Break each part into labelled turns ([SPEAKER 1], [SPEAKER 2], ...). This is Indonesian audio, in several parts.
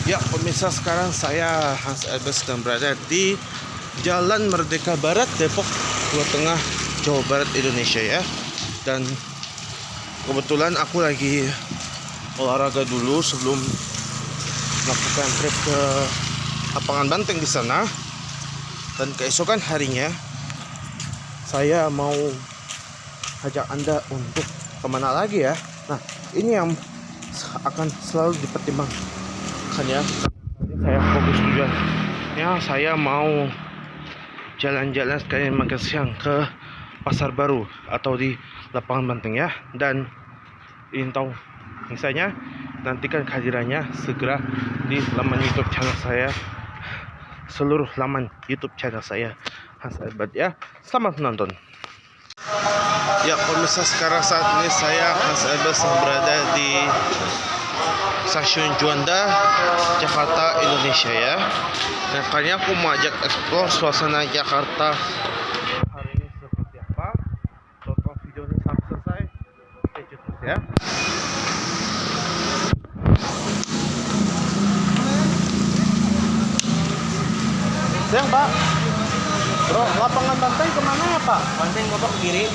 [SPEAKER 1] Ya pemirsa, sekarang saya Hans Elbert sedang berada di Jalan Merdeka Barat, Depok, Jawa Tengah, Jawa Barat, Indonesia ya. Dan kebetulan aku lagi olahraga dulu sebelum melakukan trip ke lapangan banteng di sana. Dan keesokan harinya saya mau ajak Anda untuk kemana lagi ya. Nah, ini yang akan selalu dipertimbangkan ya. Saya fokus tujuan ya, saya mau jalan-jalan sekalian makan siang ke Pasar Baru atau di lapangan banteng ya. Dan ingin tahu misalnya, nantikan kehadirannya segera di laman YouTube channel saya, seluruh laman YouTube channel saya Hans Elbert ya. Selamat menonton. Ya pemirsa, sekarang saat ini saya Hans Elbert berada di Stasiun Juanda, Jakarta, Indonesia ya. Nah, kali ini aku mau ajak explore suasana Jakarta hari ini seperti apa. Tonton video ini sampai selesai, stay tune terus ya. Siang Pak, bro, lapangan banteng kemana ya Pak?
[SPEAKER 2] Banteng motor ke kiri.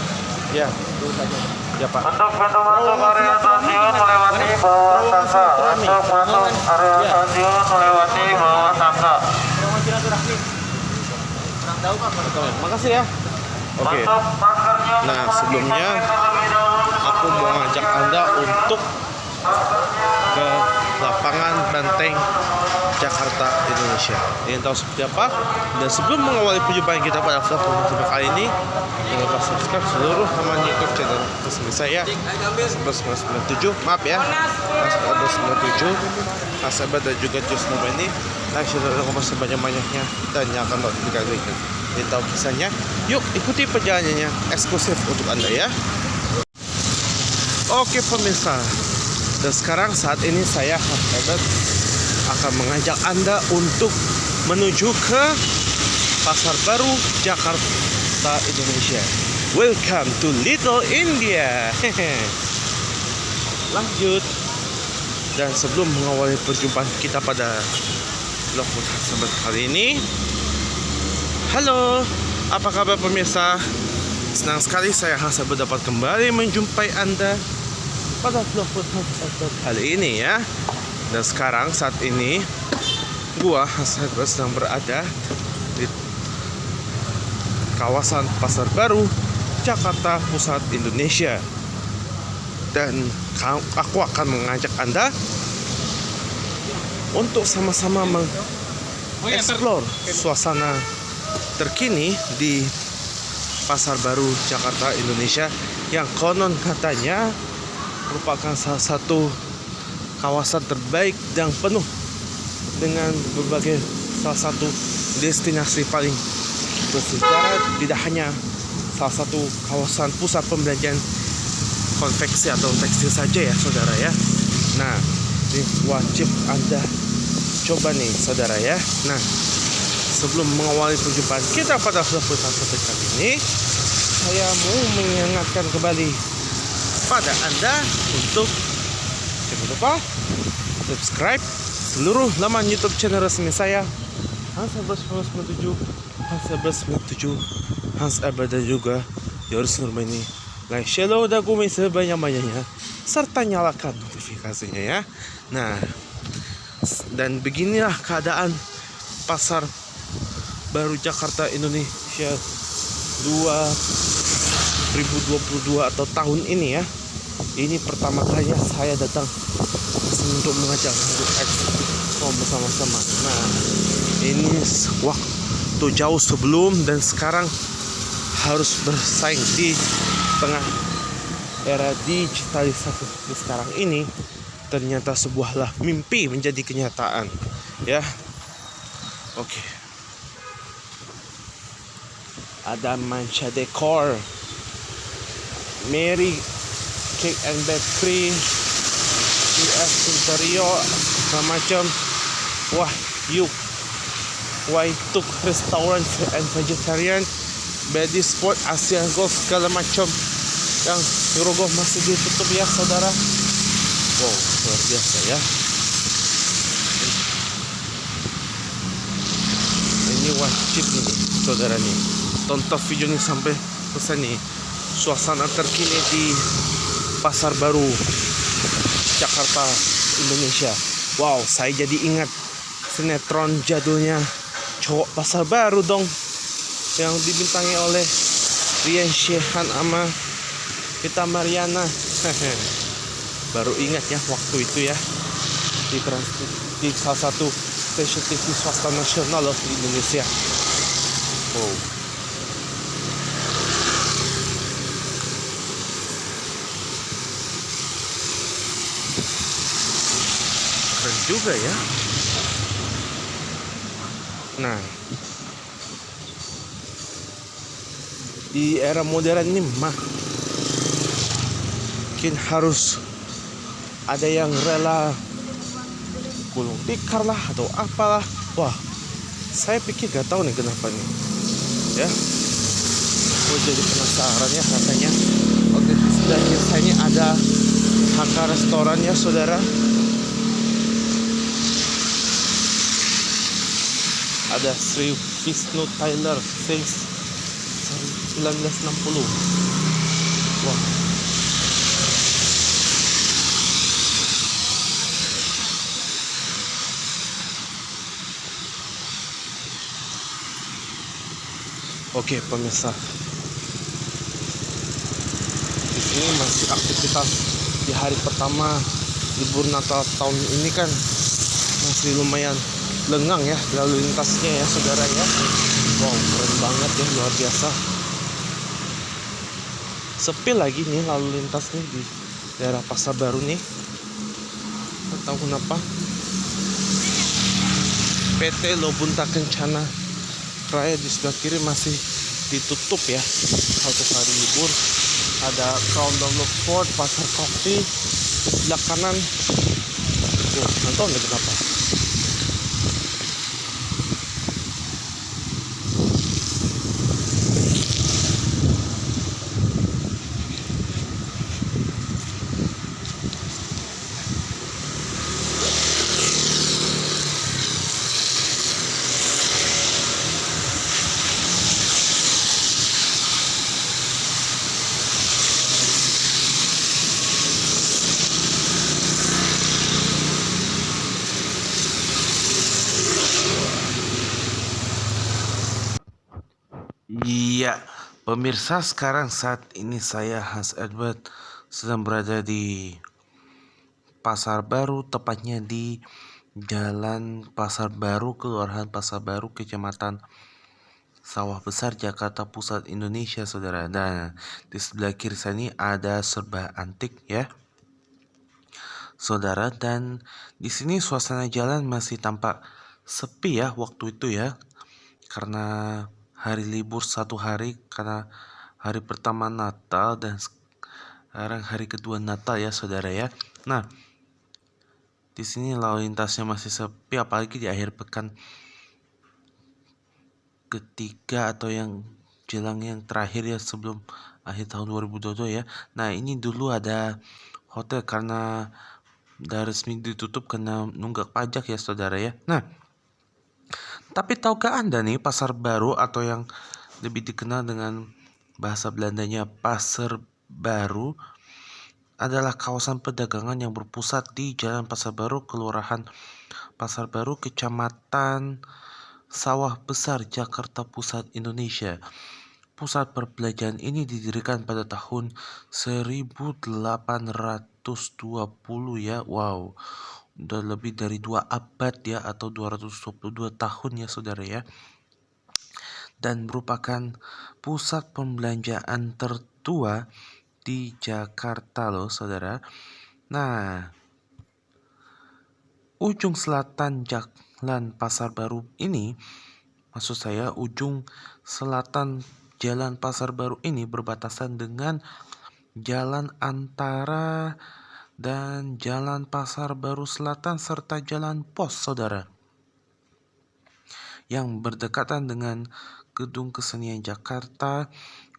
[SPEAKER 1] Ya,
[SPEAKER 2] Terus aja.
[SPEAKER 1] ya Pak.
[SPEAKER 3] Untuk pintu masuk area stasiun melewati bawah tangga. Untuk masuk area stasiun melewati bawah tangga.
[SPEAKER 2] Terowongan silaturahmi. Kurang tahu Pak.
[SPEAKER 1] Makasih ya. Oke.
[SPEAKER 3] Untuk maskernya
[SPEAKER 1] Nah, sebelumnya aku mau ngajak Anda untuk ke lapangan banteng Jakarta, Indonesia. Ingin tahu seperti apa? Dan sebelum mengawali perjumpaan kita pada vlog kali ini, jangan lupa subscribe seluruh laman YouTube channel resmi saya 1997. Maaf ya, 1997. Sahabat dan juga Jus Nova ini like, share, dan komen sebanyak-banyaknya dan nyalakan notifikasi. Ingin tahu kisahnya? Yuk ikuti perjalanannya eksklusif untuk Anda ya. Oke pemirsa, dan sekarang saat ini saya Hans akan mengajak Anda untuk menuju ke Pasar Baru, Jakarta, Indonesia. Welcome to Little India. Lanjut. Dan sebelum mengawali perjumpaan kita pada vlog sahabat kali ini, halo, apa kabar pemirsa? Senang sekali saya Hans dapat kembali menjumpai Anda pada vlog kali ini ya. Dan sekarang saat ini gua sedang berada di kawasan Pasar Baru, Jakarta Pusat, Indonesia. Dan aku akan mengajak Anda untuk sama-sama mengeksplor suasana terkini di Pasar Baru, Jakarta, Indonesia, yang konon katanya merupakan salah satu kawasan terbaik dan penuh dengan berbagai salah satu destinasi paling bersejarah. Tidak hanya salah satu kawasan pusat pembelanjaan konveksi atau tekstil saja ya saudara ya. Nah, ini wajib Anda coba nih saudara ya. Nah, sebelum mengawali perjumpaan kita pada vlog seperti kali ini, saya mau mengingatkan kembali pada Anda untuk jangan lupa subscribe seluruh laman YouTube channel resmi saya Hans Elbert 1997, Hans Elbert 97, Hans Elbert, dan juga Joris Nurmeni. Like, share, dan komen sebanyak-banyaknya serta nyalakan notifikasinya ya. Nah, dan beginilah keadaan Pasar Baru Jakarta, Indonesia 2022 atau tahun ini ya. Ini pertama kalinya saya datang untuk mengajak untuk explore bersama-sama. Nah, ini waktu jauh sebelum dan sekarang harus bersaing di tengah era digitalisasi seperti sekarang ini. Ternyata sebuahlah mimpi menjadi kenyataan ya. Oke. Ada Mancha Decor, Mary Cake and Bakery, US Interior, macam Waituk Restaurant and Vegetarian, Bedi Sport, Asian Golf, segala macam yang Rogoh masih ditutup ya saudara. Wow, luar biasa ya. wajib ini saudara nih. Tonton video ini sampai selesai nih. Suasana terkini di Pasar Baru Jakarta, Indonesia. Wow, saya jadi ingat sinetron jadulnya Cowok Pasar Baru dong, yang dibintangi oleh Rian Shehan sama Vita Mariana. Baru ingat ya waktu itu ya, di salah satu stasiun TV swasta nasional loh di Indonesia. Wow. Keren juga ya. Nah, di era modern ini mungkin harus ada yang rela gulung tikar lah atau apalah. Wah, saya pikir gak tahu nih kenapa nih ya. Gue jadi penasaran ya katanya. Oke, di sebelahnya saya ini ada HK Restoran ya saudara. Ada Sri Vishnu Tyler Face 1960. Wah. Oke pemirsa, di sini masih aktivitas di hari pertama libur Natal tahun ini kan masih lumayan lengang ya lalu lintasnya ya saudara ya. Wow, keren banget ya, luar biasa. Sepi lagi nih lalu lintas nih di daerah Pasar Baru nih. Nggak tahu kenapa. PT Lobunta Kencana Raya di sebelah kiri masih ditutup ya untuk hari libur. Ada Crown Download Ford, Pasar Kopi di sebelah kanan. Nggak tahu nggak kenapa. Iya, pemirsa, sekarang saat ini saya Hans Edward sedang berada di Pasar Baru, tepatnya di Jalan Pasar Baru, Kelurahan Pasar Baru, Kecamatan Sawah Besar, Jakarta Pusat, Indonesia, saudara. Dan di sebelah kiri saya ini ada Serba Antik ya, saudara. Dan di sini suasana jalan masih tampak sepi ya waktu itu ya, karena hari libur satu hari, karena hari pertama Natal dan sekarang hari kedua Natal ya saudara ya. Nah, di sini lalu lintasnya masih sepi, apalagi di akhir pekan ketiga atau yang jelang yang terakhir ya sebelum akhir tahun 2022 ya. Nah, ini dulu ada hotel karena udah resmi ditutup karena nunggak pajak ya saudara ya. Nah, tapi tahukah Anda nih, Pasar Baru atau yang lebih dikenal dengan bahasa Belandanya Pasar Baru adalah kawasan perdagangan yang berpusat di Jalan Pasar Baru, Kelurahan Pasar Baru, Kecamatan Sawah Besar, Jakarta Pusat, Indonesia. Pusat perbelanjaan ini didirikan pada tahun 1820 ya. Wow, udah lebih dari 2 abad ya, atau 222 tahun ya saudara ya. Dan merupakan pusat pembelanjaan tertua di Jakarta loh saudara. Nah, ujung selatan Jalan Pasar Baru ini, maksud saya ujung selatan Jalan Pasar Baru ini berbatasan dengan Jalan Antara dan Jalan Pasar Baru Selatan serta Jalan Pos saudara, yang berdekatan dengan Gedung Kesenian Jakarta.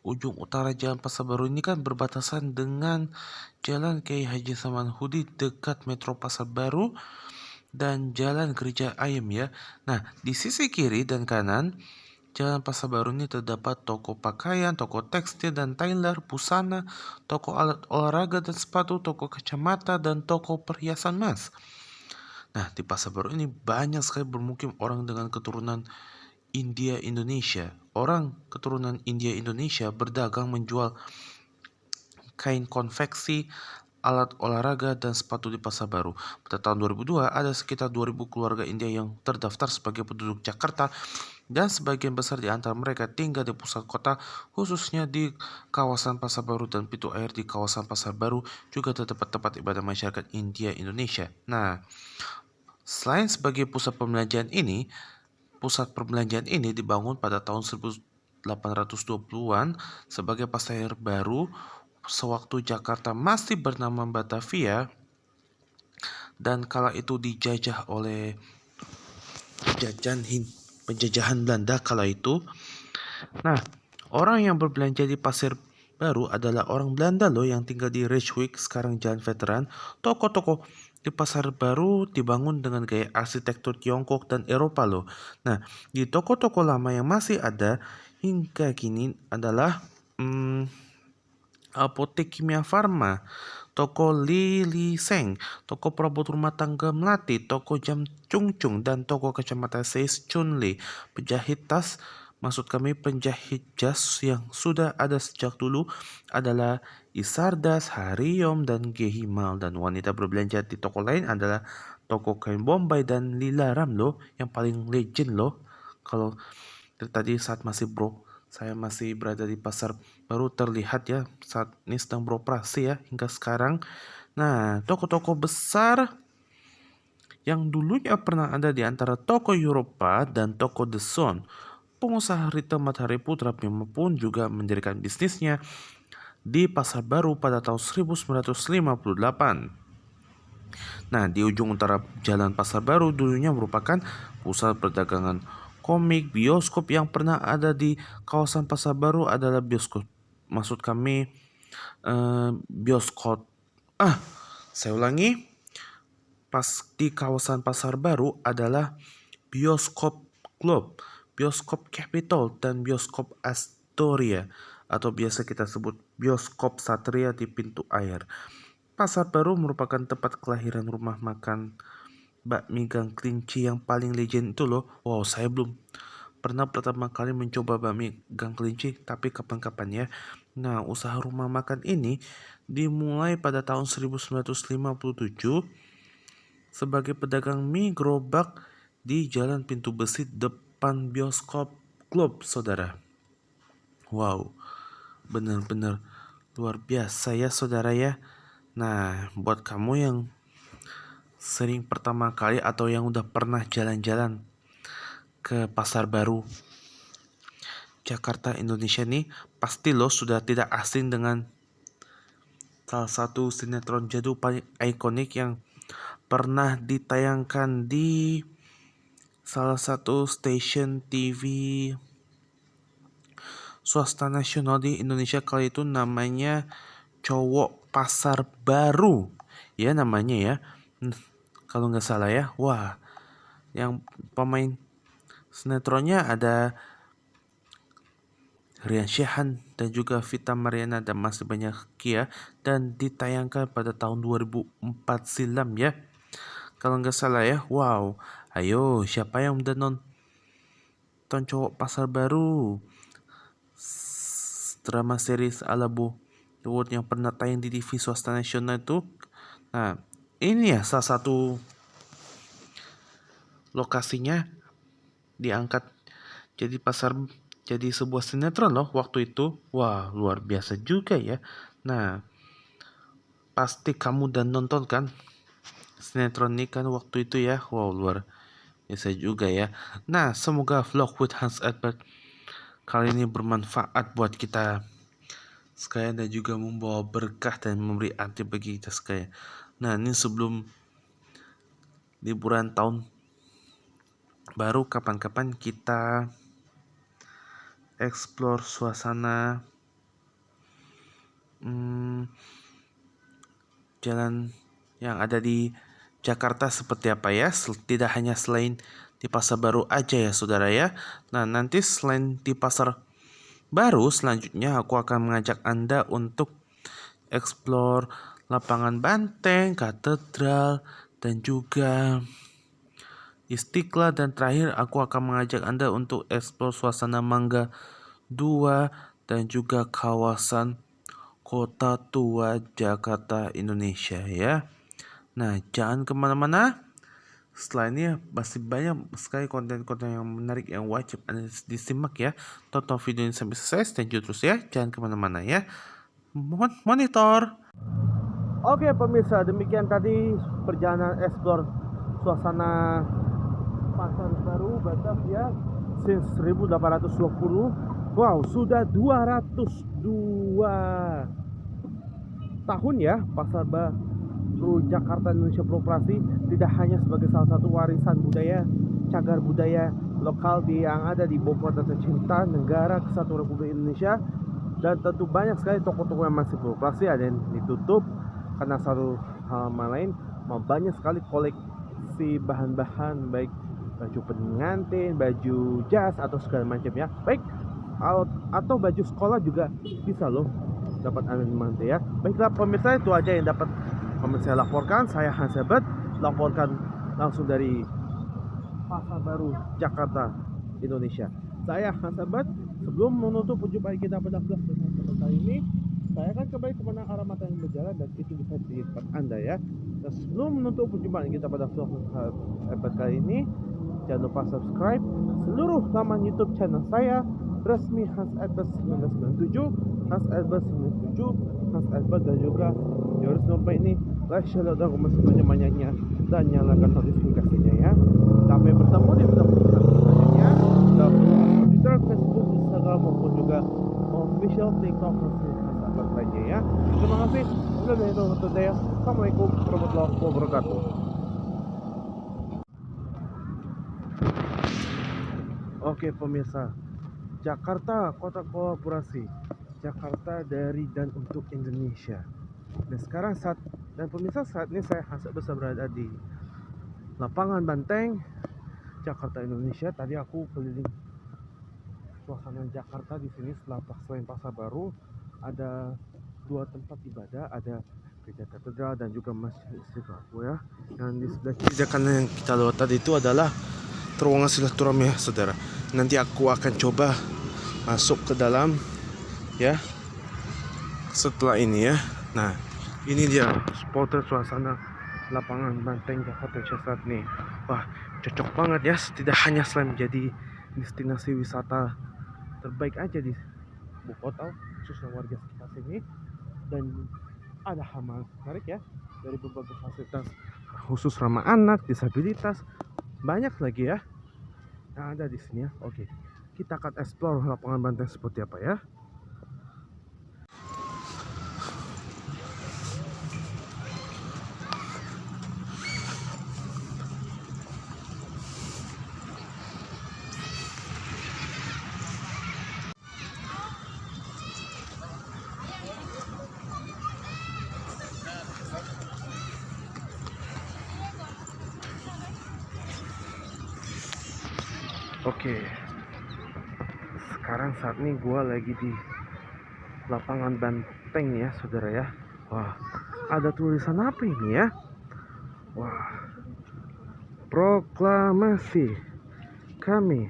[SPEAKER 1] Ujung utara Jalan Pasar Baru ini kan berbatasan dengan Jalan Kiai Haji Samanhudi dekat Metro Pasar Baru dan Jalan Gereja Ayam ya. Nah, di sisi kiri dan kanan Jalan Pasar Baru ini terdapat toko pakaian, toko tekstil dan tailor, busana, toko alat olahraga dan sepatu, toko kacamata, dan toko perhiasan emas. Nah, di Pasar Baru ini banyak sekali bermukim orang dengan keturunan India Indonesia. Orang keturunan India Indonesia berdagang menjual kain konveksi, alat olahraga, dan sepatu di Pasar Baru. Pada tahun 2002, ada sekitar 2.000 keluarga India yang terdaftar sebagai penduduk Jakarta, dan sebagian besar di antara mereka tinggal di pusat kota, khususnya di kawasan Pasar Baru dan pintu air di kawasan Pasar Baru juga terdapat tempat ibadah masyarakat India Indonesia. Nah, selain sebagai pusat perbelanjaan ini dibangun pada tahun 1820-an sebagai pasar baru sewaktu Jakarta masih bernama Batavia dan kala itu dijajah oleh penjajahan Belanda kala itu. Nah, orang yang berbelanja di Pasar Baru adalah orang Belanda loh yang tinggal di Rijswijk, sekarang Jalan Veteran. Toko-toko di Pasar Baru dibangun dengan gaya arsitektur Tiongkok dan Eropa loh. Nah, di toko-toko lama yang masih ada hingga kini adalah Apotek Kimia Farma, toko Lili Seng, toko perabot rumah tangga Melati, toko jam Chung Chung, dan toko kacamata Seis Chunli. Penjahit tas, maksud kami penjahit jas yang sudah ada sejak dulu adalah Isardas, Hariom, dan Gehimal. Dan wanita berbelanja di toko lain adalah toko kain Bombay dan Lilaram loh, yang paling legend loh. Kalau dari tadi saat saya masih berada di Pasar Baru terlihat ya saat ini sedang beroperasi ya hingga sekarang. Nah, toko-toko besar yang dulunya pernah ada di antara toko Eropa dan toko The Zone. Pengusaha retail Matahari Putra Bima pun juga mendirikan bisnisnya di Pasar Baru pada tahun 1958. Nah, di ujung utara Jalan Pasar Baru dulunya merupakan pusat perdagangan komik. Bioskop yang pernah ada di kawasan Pasar Baru adalah bioskop. Maksud kami bioskop. Saya ulangi. Di kawasan Pasar Baru adalah bioskop Globe, bioskop Capitol, dan bioskop Astoria atau biasa kita sebut bioskop Satria di pintu air. Pasar Baru merupakan tempat kelahiran rumah makan bakmi Gang Kelinci yang paling legend itu loh. Wow, saya belum pernah pertama kali mencoba bakmi Gang Kelinci, tapi kapan-kapan ya. Nah, usaha rumah makan ini dimulai pada tahun 1957 sebagai pedagang mie gerobak di Jalan Pintu Besi depan bioskop Globe, saudara. Wow, benar-benar luar biasa ya, saudara ya. Nah, buat kamu yang sering pertama kali atau yang udah pernah jalan-jalan ke Pasar Baru Jakarta, Indonesia nih, pasti lo sudah tidak asing dengan salah satu sinetron jadul paling ikonik yang pernah ditayangkan di salah satu stasiun TV swasta nasional di Indonesia kali itu, namanya Cowok Pasar Baru ya namanya ya, kalau nggak salah ya. Wah, yang pemain sinetronnya ada Rian Syahan dan juga Vita Mariana dan masih banyak ya, dan ditayangkan pada tahun 2004 silam ya kalau nggak salah ya. Wow, ayo siapa yang udah nonton Cowok Pasar Baru, drama series ala Bollywood yang pernah tayang di TV swasta nasional itu? Nah, ini ya salah satu lokasinya diangkat jadi sebuah sinetron loh waktu itu. Wah, luar biasa juga ya. Nah, pasti kamu udah nonton kan sinetron ini kan waktu itu ya. Wow, luar biasa juga ya. Nah, semoga vlog with Hans Albert kali ini bermanfaat buat kita sekalian dan juga membawa berkah dan memberi arti bagi kita sekalian. Nah, ini sebelum liburan tahun baru, kapan-kapan kita explore suasana jalan yang ada di Jakarta seperti apa ya. Tidak hanya selain di Pasar Baru aja ya saudara ya. Nah nanti selain di Pasar Baru, selanjutnya aku akan mengajak Anda untuk explore lapangan banteng, katedral, dan juga Istiqlal. Dan terakhir aku akan mengajak Anda untuk explore suasana Mangga 2 dan juga kawasan Kota Tua Jakarta, Indonesia ya. Nah, jangan kemana-mana. Setelah ini masih banyak sekali konten-konten yang menarik yang wajib Anda disimak ya. Tonton video ini sampai selesai, stay tune terus ya. Jangan kemana-mana ya. Monitor. Oke pemirsa, demikian tadi perjalanan explore suasana Pasar Baru Batavia since 1820. Wow, sudah 202 tahun ya Pasar Baru Jakarta Indonesia beroperasi. Tidak hanya sebagai salah satu warisan budaya, cagar budaya lokal yang ada di Bogor dan tercinta negara Kesatuan Republik Indonesia. Dan tentu banyak sekali toko-toko yang masih beroperasi, ada yang ditutup karena satu hal lain. Banyak sekali koleksi bahan-bahan, baik baju pengantin, baju jas atau segala macam ya. Baik, atau baju sekolah juga bisa loh dapat Anda nikmati ya. Baiklah pemirsa, itu aja yang dapat saya laporkan. Saya Hans Herbert, laporkan langsung dari Pasar Baru Jakarta, Indonesia. Saya Hans Herbert. Sebelum menutup perjumpaan kita pada vlog kali ini, saya akan kembali kepada arah mata yang berjalan dan itu bisa di tempat Anda ya. Dan sebelum menutup perjumpaan kita pada vlog Herbert kali ini, jangan lupa subscribe seluruh laman YouTube channel saya resmi Hans Herbert 1997, Hans Herbert 97, Hans Herbert, dan juga Yoris Nurba ini like, share, dan komen sebanyak-banyaknya dan nyalakan notifikasinya ya. Sampai bertemu di video selanjutnya. Dan Twitter, Facebook, Instagram maupun juga official TikTok Hans Herbert lainnya ya. Terima kasih. Assalamualaikum warahmatullahi wabarakatuh. Oke pemirsa, Jakarta kota kolaborasi, Jakarta dari dan untuk Indonesia. Dan sekarang saat ini saya berada di lapangan Banteng, Jakarta, Indonesia. Tadi aku keliling suasana Jakarta di sini. Selain Pasar Baru, ada 2 tempat ibadah, ada gereja katedral dan juga masjid Istiqlal ya. Dan di sebelah kiri kanan yang kita lewat tadi itu adalah terowongan silaturahmi ya saudara. Nanti aku akan coba masuk ke dalam ya setelah ini ya. Nah ini dia spotted suasana lapangan Banteng Jakarta saat ini. Wah cocok banget ya, tidak hanya selain menjadi destinasi wisata terbaik aja di Ibu Kota khususnya warga sekitar sini, dan ada hal menarik ya dari berbagai fasilitas khusus ramah anak, disabilitas, banyak lagi ya yang ada di sini ya. Oke, kita akan explore lapangan Banteng seperti apa ya. Oke, sekarang saat ini gue lagi di lapangan Banteng ya saudara ya. Wah, ada tulisan apa ini ya? Wah, proklamasi kami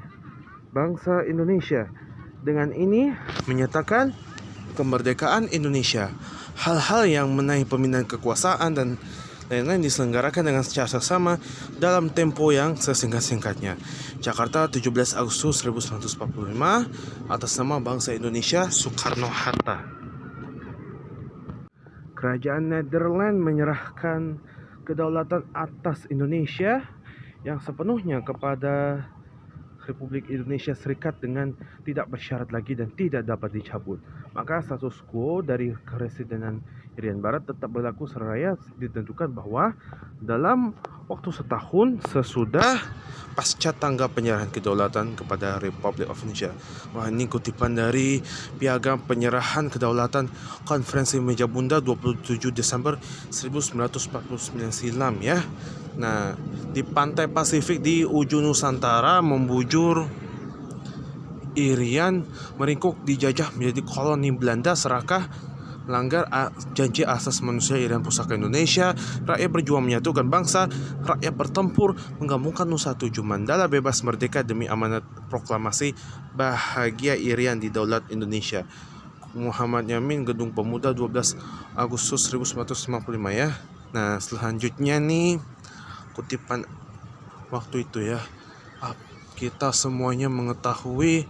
[SPEAKER 1] bangsa Indonesia dengan ini menyatakan kemerdekaan Indonesia. Hal-hal yang menaik pemindahan kekuasaan dan lain-lain diselenggarakan dengan secara seksama dalam tempo yang sesingkat-singkatnya. Jakarta 17 Agustus 1945 atas nama bangsa Indonesia Soekarno-Hatta. Kerajaan Nederland menyerahkan kedaulatan atas Indonesia yang sepenuhnya kepada Republik Indonesia Serikat dengan tidak bersyarat lagi dan tidak dapat dicabut. Maka status quo dari Kepresidenan Irian Barat tetap berlaku seraya ditentukan bahwa dalam waktu setahun sesudah pasca tanggal penyerahan kedaulatan kepada Republik of Indonesia. Wah, ini kutipan dari Piagam Penyerahan Kedaulatan Konferensi Meja Bunda 27 Desember 1949 silam ya. Nah, di pantai Pasifik di ujung Nusantara membujur Irian meringkuk dijajah menjadi koloni Belanda serakah melanggar janji asas manusia Irian Pusaka Indonesia. Rakyat berjuang menyatukan bangsa, rakyat bertempur menggabungkan Nusa Tujuh Mandala bebas merdeka demi amanat proklamasi bahagia Irian di Daulat Indonesia. Muhammad Yamin, Gedung Pemuda, 12 Agustus 1955 ya. Nah, selanjutnya nih kutipan waktu itu ya. Kita semuanya mengetahui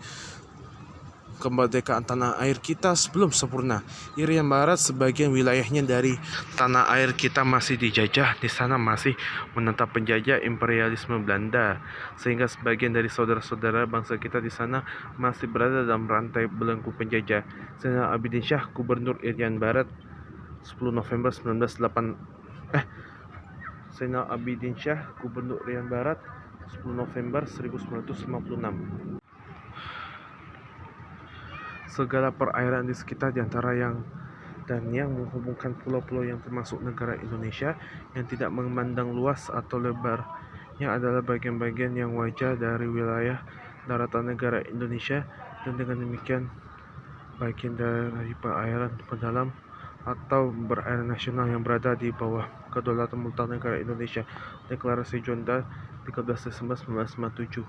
[SPEAKER 1] kemerdekaan tanah air kita sebelum sempurna. Irian Barat sebagian wilayahnya dari tanah air kita masih dijajah. Di sana masih menentang penjajah imperialisme Belanda, sehingga sebagian dari saudara-saudara bangsa kita di sana masih berada dalam rantai belenggu penjajah. Zainal Abidin Syah, Gubernur Irian Barat, 10 November 1908. Zainal Abidin Syah, Gubernur Irian Barat, 10 November 1956. Segala perairan di sekitar diantara yang menghubungkan pulau-pulau yang termasuk negara Indonesia yang tidak memandang luas atau lebarnya adalah bagian-bagian yang wajar dari wilayah daratan negara Indonesia, dan dengan demikian bagian dari perairan pedalam atau perairan nasional yang berada di bawah kedaulatan mutlak negara Indonesia. Deklarasi Juanda 13 Desember 1957.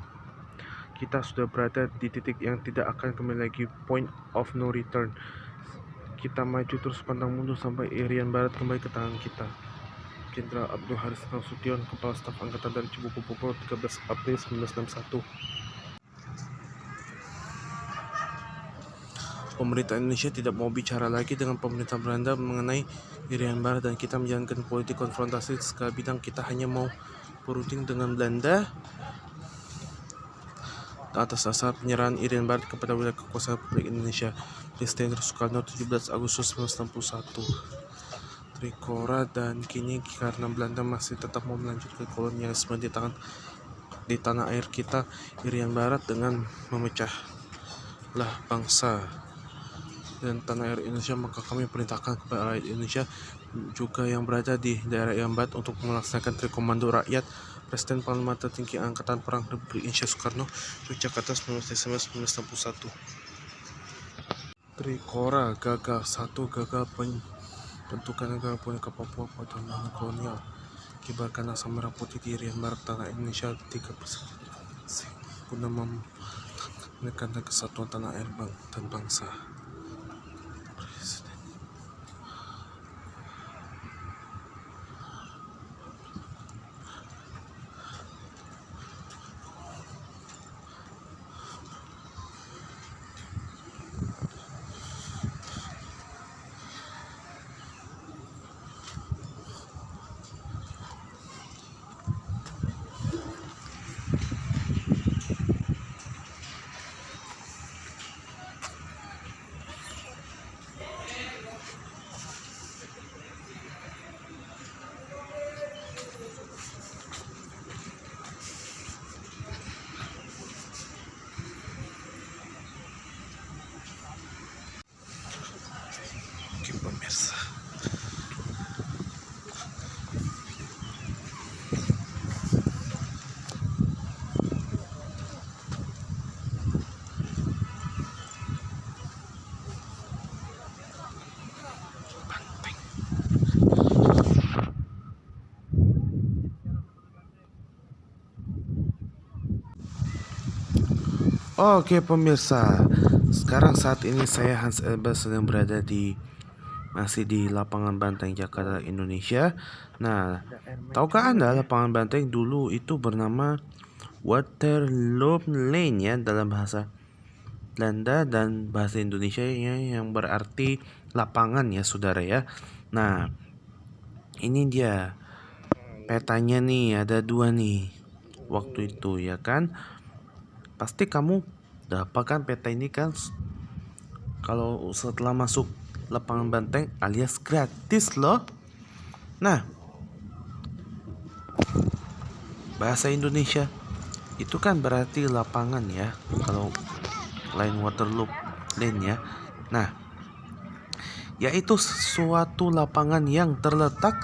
[SPEAKER 1] Kita sudah berada di titik yang tidak akan kembali lagi, point of no return. Kita maju terus pantang mundur sampai Irian Barat kembali ke tangan kita. Jenderal Abdul Haris Nasution, Kepala Staf Angkatan Darat Cibubur, 13 April 1961. Pemerintah Indonesia tidak mau bicara lagi dengan pemerintah Belanda mengenai Irian Barat, dan kita menjalankan politik konfrontasi segala bidang. Kita hanya mau berunding dengan Belanda atas dasar penyerahan Irian Barat kepada wilayah kekuasaan Republik Indonesia. Presiden Soekarno, 17 Agustus 1961. Trikora, dan kini karena Belanda masih tetap mau melanjutkan kolonialisme di tanah air kita, Irian Barat, dengan memecahlah bangsa dan tanah air Indonesia, maka kami perintahkan kepada rakyat Indonesia juga yang berada di daerah Irian Barat untuk melaksanakan Trikomando Rakyat. Presiden Panglima Tertinggi Angkatan Perang Republik Indonesia Soekarno, Yogyakarta, 19 Desember 1961. Trikora gagal. 1. Gagal bentukan negara Boneka Papua pada masa kolonial. Kibarkan asam merah putih di Irian Barat tanah Indonesia 3% guna menekan kesatuan tanah air dan bangsa. Pemirsa, oke pemirsa, sekarang saat ini saya Hans Elbas sedang berada masih di lapangan Banteng Jakarta, Indonesia. Nah, tahukah Anda lapangan Banteng dulu itu bernama Waterloo Lane ya dalam bahasa Belanda dan bahasa Indonesia ya, yang berarti lapangan ya saudara ya. Nah, ini dia petanya nih, ada 2 nih waktu itu ya kan. Pasti kamu dapatkan peta ini kan kalau setelah masuk lapangan Banteng, alias gratis loh. Nah, bahasa Indonesia Itu kan berarti lapangan ya, kalau lain Waterloo Lane ya. Nah, yaitu suatu lapangan yang terletak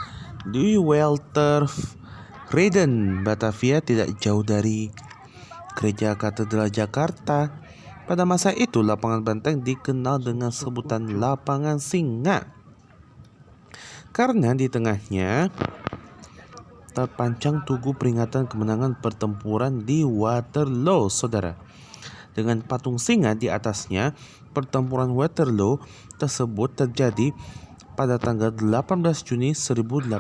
[SPEAKER 1] di Weltervreden, Batavia, tidak jauh dari Gereja Katedral Jakarta. Pada masa itu, lapangan banteng dikenal dengan sebutan lapangan singa karena di tengahnya terpancang tugu peringatan kemenangan pertempuran di Waterloo, saudara. Dengan patung singa di atasnya, pertempuran Waterloo tersebut terjadi pada tanggal 18 Juni 1815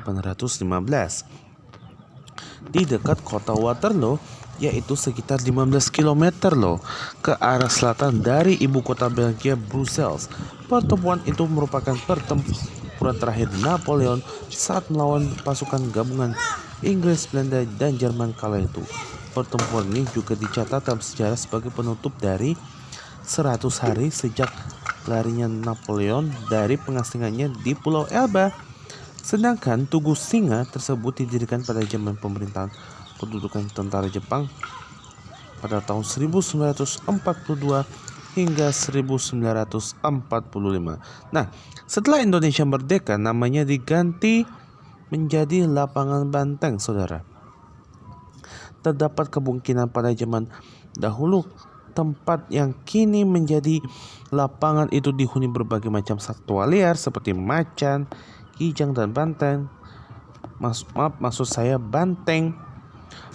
[SPEAKER 1] di dekat kota Waterloo, yaitu sekitar 15 km loh ke arah selatan dari ibu kota Belgia, Brussels. Pertempuran itu merupakan pertempuran terakhir Napoleon saat melawan pasukan gabungan Inggris, Belanda, dan Jerman kala itu. Pertempuran ini juga dicatat dalam sejarah sebagai penutup dari 100 hari sejak larinya Napoleon dari pengasingannya di Pulau Elba. Sedangkan Tugu Singa tersebut didirikan pada zaman pemerintahan pendudukan tentara Jepang pada tahun 1942 hingga 1945. Nah, setelah Indonesia merdeka, namanya diganti menjadi Lapangan Banteng, saudara. Terdapat kemungkinan pada zaman dahulu tempat yang kini menjadi lapangan itu dihuni berbagai macam satwa liar seperti macan, kijang, dan banteng. Maksud saya banteng.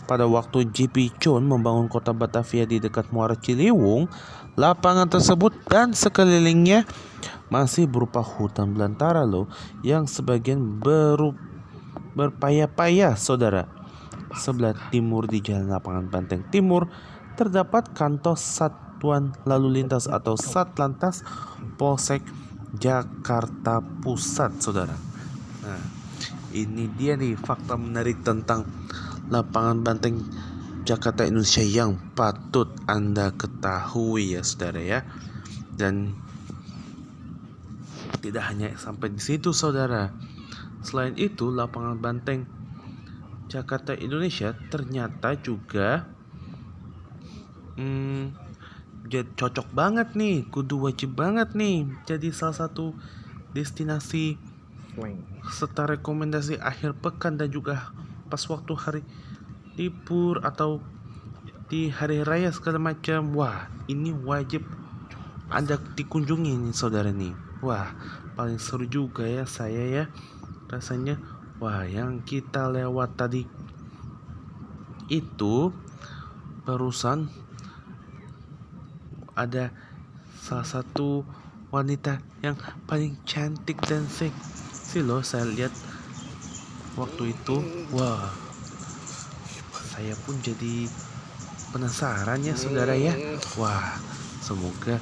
[SPEAKER 1] Pada waktu J.P. John membangun kota Batavia di dekat Muara Ciliwung, lapangan tersebut dan sekelilingnya masih berupa hutan belantara loh, yang sebagian berpaya-paya, saudara. Sebelah timur di Jalan Lapangan Banteng Timur terdapat kantor Satuan Lalu Lintas atau Satlantas Polsek Jakarta Pusat, saudara. Nah, ini dia nih fakta menarik tentang Lapangan Banteng Jakarta, Indonesia yang patut Anda ketahui ya, saudara ya. Dan tidak hanya sampai di situ, saudara. Selain itu, Lapangan Banteng Jakarta, Indonesia ternyata juga cocok banget nih, kudu wajib banget nih jadi salah satu destinasi serta rekomendasi akhir pekan dan juga pas waktu hari libur atau di hari raya segala macam. Wah, ini wajib Anda dikunjungi nih, saudara nih. Wah, paling seru juga ya saya ya rasanya. Wah, yang kita lewat tadi itu barusan ada salah satu wanita yang paling cantik dan seksi loh, saya lihat waktu itu. Wah, saya pun jadi penasaran ya, saudara ya. Wah, semoga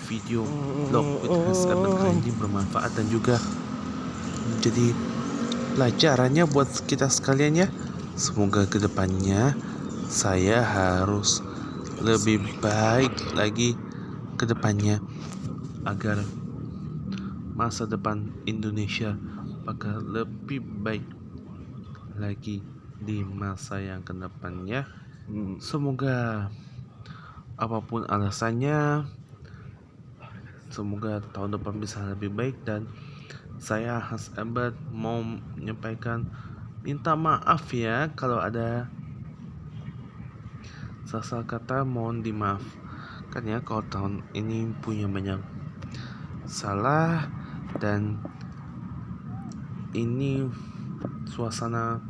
[SPEAKER 1] video vlog with Hans Eben kali ini bermanfaat dan juga menjadi pelajarannya buat kita sekalian ya. Semoga kedepannya saya harus lebih baik lagi kedepannya agar masa depan Indonesia bakal lebih baik lagi di masa yang kedepannya. Semoga apapun alasannya, semoga tahun depan bisa lebih baik. Dan saya Hans Ebert mau menyampaikan minta maaf ya kalau ada salah kata, mohon dimaafkan ya kalau tahun ini punya banyak salah. Dan ini suasana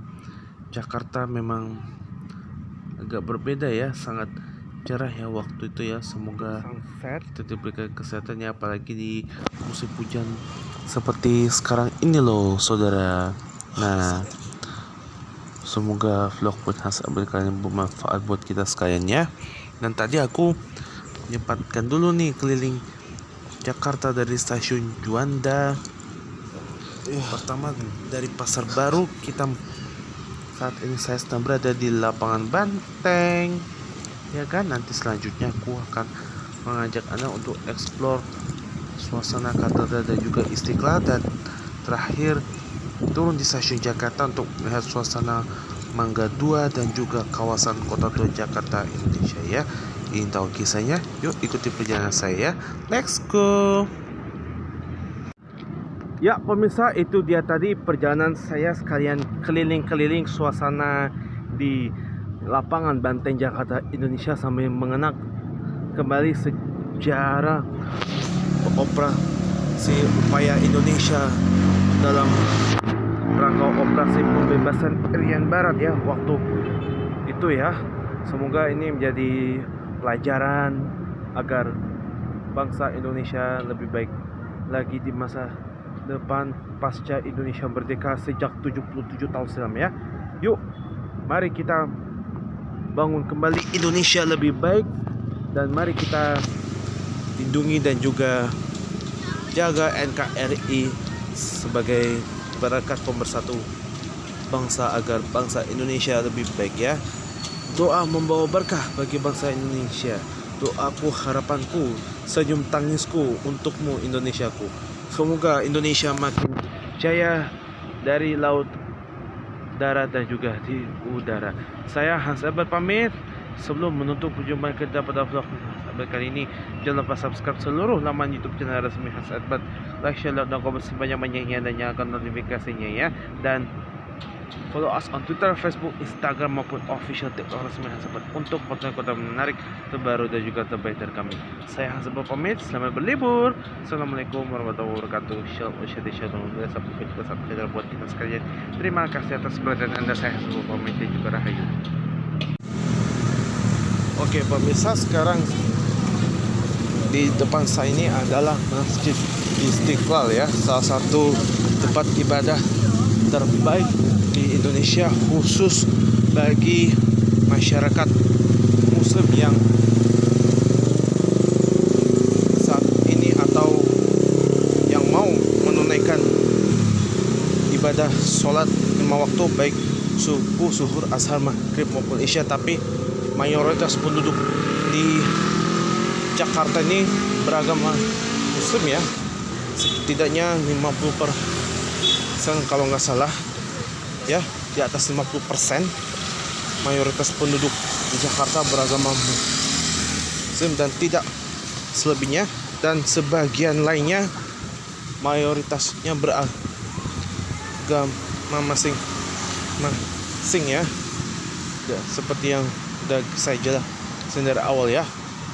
[SPEAKER 1] Jakarta memang agak berbeda ya, sangat cerah ya waktu itu ya. Semoga kita diberikan kesehatannya, apalagi di musim hujan seperti sekarang ini loh, saudara. Nah, semoga vlog buat Hans Abel kali ini bermanfaat buat kita sekalian ya. Dan tadi aku menyempatkan dulu nih keliling Jakarta dari stasiun Juanda. Pertama dari Pasar Baru, saat ini saya sedang berada di Lapangan Banteng ya kan. Nanti selanjutnya aku akan mengajak Anda untuk explore suasana katedral dan juga Istiqlal, dan terakhir turun di stasiun Jakarta untuk melihat suasana Mangga 2 dan juga kawasan Kota Tua Jakarta, Indonesia ya. Ingin tahu kisahnya? Yuk ikuti perjalanan saya. Let's go. Ya pemirsa, itu dia tadi perjalanan saya sekalian keliling-keliling suasana di lapangan Banteng Jakarta, Indonesia, sambil mengenang kembali sejarah operasi upaya Indonesia dalam rangka operasi pembebasan Irian Barat ya waktu itu ya. Semoga ini menjadi pelajaran agar bangsa Indonesia lebih baik lagi di masa depan pasca Indonesia merdeka sejak 77 tahun silam ya. Yuk, mari kita bangun kembali Indonesia lebih baik, dan mari kita lindungi dan juga jaga NKRI sebagai barakat pemersatu bangsa agar bangsa Indonesia lebih baik ya. Doa membawa berkah bagi bangsa Indonesia. Doaku, harapanku, senyum tangisku untukmu Indonesiaku. Semoga Indonesia makin jaya dari laut, darat dan juga di udara. Saya Hans Albert pamit. Sebelum menutup perjumpaan kita pada vlog kali ini, jangan lupa subscribe seluruh laman YouTube channel resmi Hans Albert, like, share, dan komen sebanyak-banyaknya, dan nyalakan notifikasinya ya. Dan follow us on Twitter, Facebook, Instagram maupun official TikTok resmi Hans Albert untuk konten-konten menarik terbaru dan juga terbaik dari kami. Saya Hans Albert pamit, selamat berlibur. Assalamualaikum warahmatullahi wabarakatuh. Shalom buat kita sekalian. Terima kasih atas perhatian Anda. Saya Hans Albert pamit dan juga rahayu. Oke pemirsa, sekarang di depan saya ini adalah Masjid Istiqlal ya, salah satu tempat ibadah terbaik di Indonesia khusus bagi masyarakat muslim yang saat ini atau yang mau menunaikan ibadah sholat 5 waktu baik subuh, zuhur, ashar, maghrib maupun isya. Tapi mayoritas penduduk di Jakarta ini beragama muslim ya, setidaknya 50% kalau nggak salah ya, di atas 50% mayoritas penduduk di Jakarta beragama muslim dan tidak selebihnya, dan sebagian lainnya mayoritasnya beragama masing-masing ya, seperti yang udah saya jelasin dari awal ya.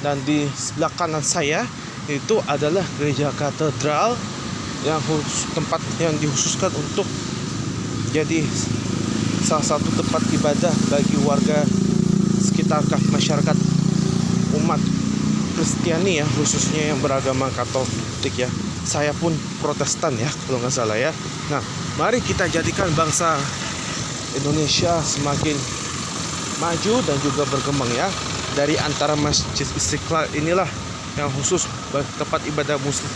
[SPEAKER 1] Dan di sebelah kanan saya itu adalah gereja katedral yang tempat yang dikhususkan untuk jadi salah satu tempat ibadah bagi warga sekitar masyarakat umat Kristiani ya, khususnya yang beragama Katolik ya. Saya pun Protestan ya kalau nggak salah ya. Nah, mari kita jadikan bangsa Indonesia semakin maju dan juga berkembang ya. Dari antara Masjid Istiqlal inilah yang khusus tempat ibadah muslim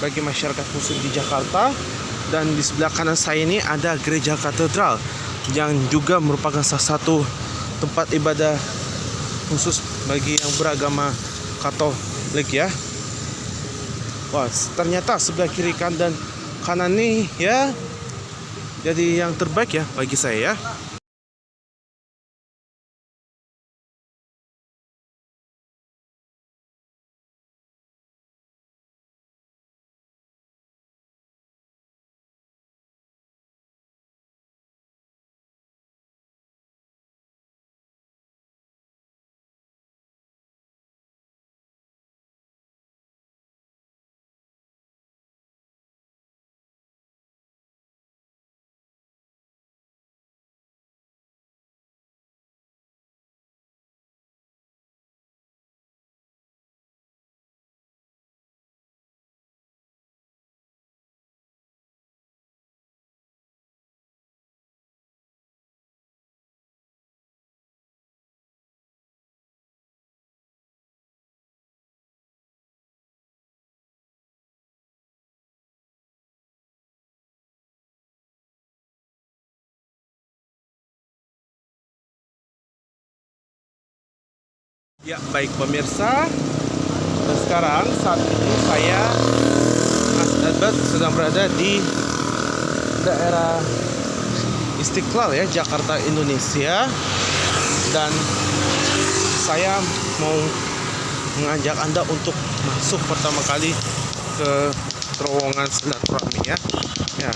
[SPEAKER 1] bagi masyarakat muslim di Jakarta, dan di sebelah kanan saya ini ada gereja katedral yang juga merupakan salah satu tempat ibadah khusus bagi yang beragama Katolik ya. Wah, ternyata sebelah kiri dan kanan nih ya jadi yang terbaik ya bagi saya ya. Ya baik pemirsa, dan sekarang saat ini saya Mas Albert sedang berada di daerah Istiqlal ya, Jakarta, Indonesia. Dan saya mau mengajak Anda untuk masuk pertama kali ke terowongan silaturahmi ya. Ya,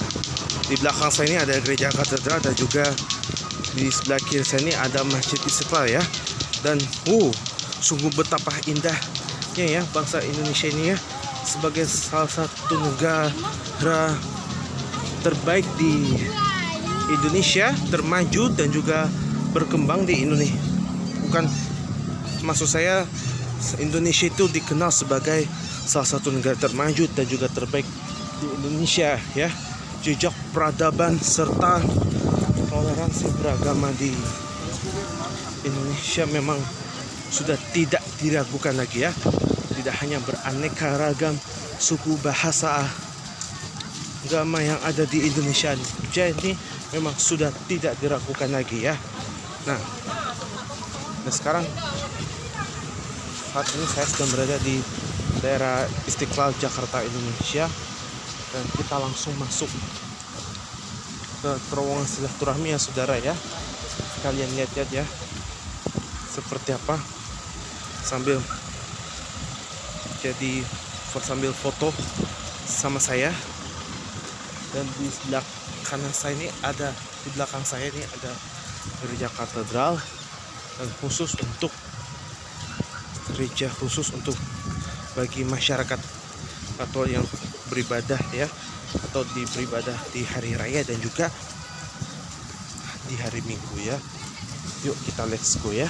[SPEAKER 1] di belakang saya ini ada gereja katedral dan juga di sebelah kiri saya ini ada Masjid Istiqlal ya. Dan sungguh betapa indahnya ya bangsa Indonesia ini ya, sebagai salah satu negara terbaik di Indonesia, termaju dan juga berkembang di Indonesia. Maksud saya, Indonesia itu dikenal sebagai salah satu negara termaju dan juga terbaik di Indonesia ya. Jejak peradaban serta toleransi beragama di Indonesia memang sudah tidak diragukan lagi ya. Tidak hanya beraneka ragam suku, bahasa, agama yang ada di Indonesia, jadi memang sudah tidak diragukan lagi ya. Nah, dan sekarang saat ini saya sedang berada di daerah Istiqlal, Jakarta, Indonesia, dan kita langsung masuk ke terowongan silaturahmi ya saudara ya. Kalian lihat-lihat ya seperti apa, sambil foto sama saya. Dan di sebelah kanan saya ini ada, di belakang saya ini ada gereja katedral, dan gereja khusus untuk bagi masyarakat atau yang beribadah ya, atau beribadah di hari raya dan juga di hari Minggu ya. Yuk kita let's go ya.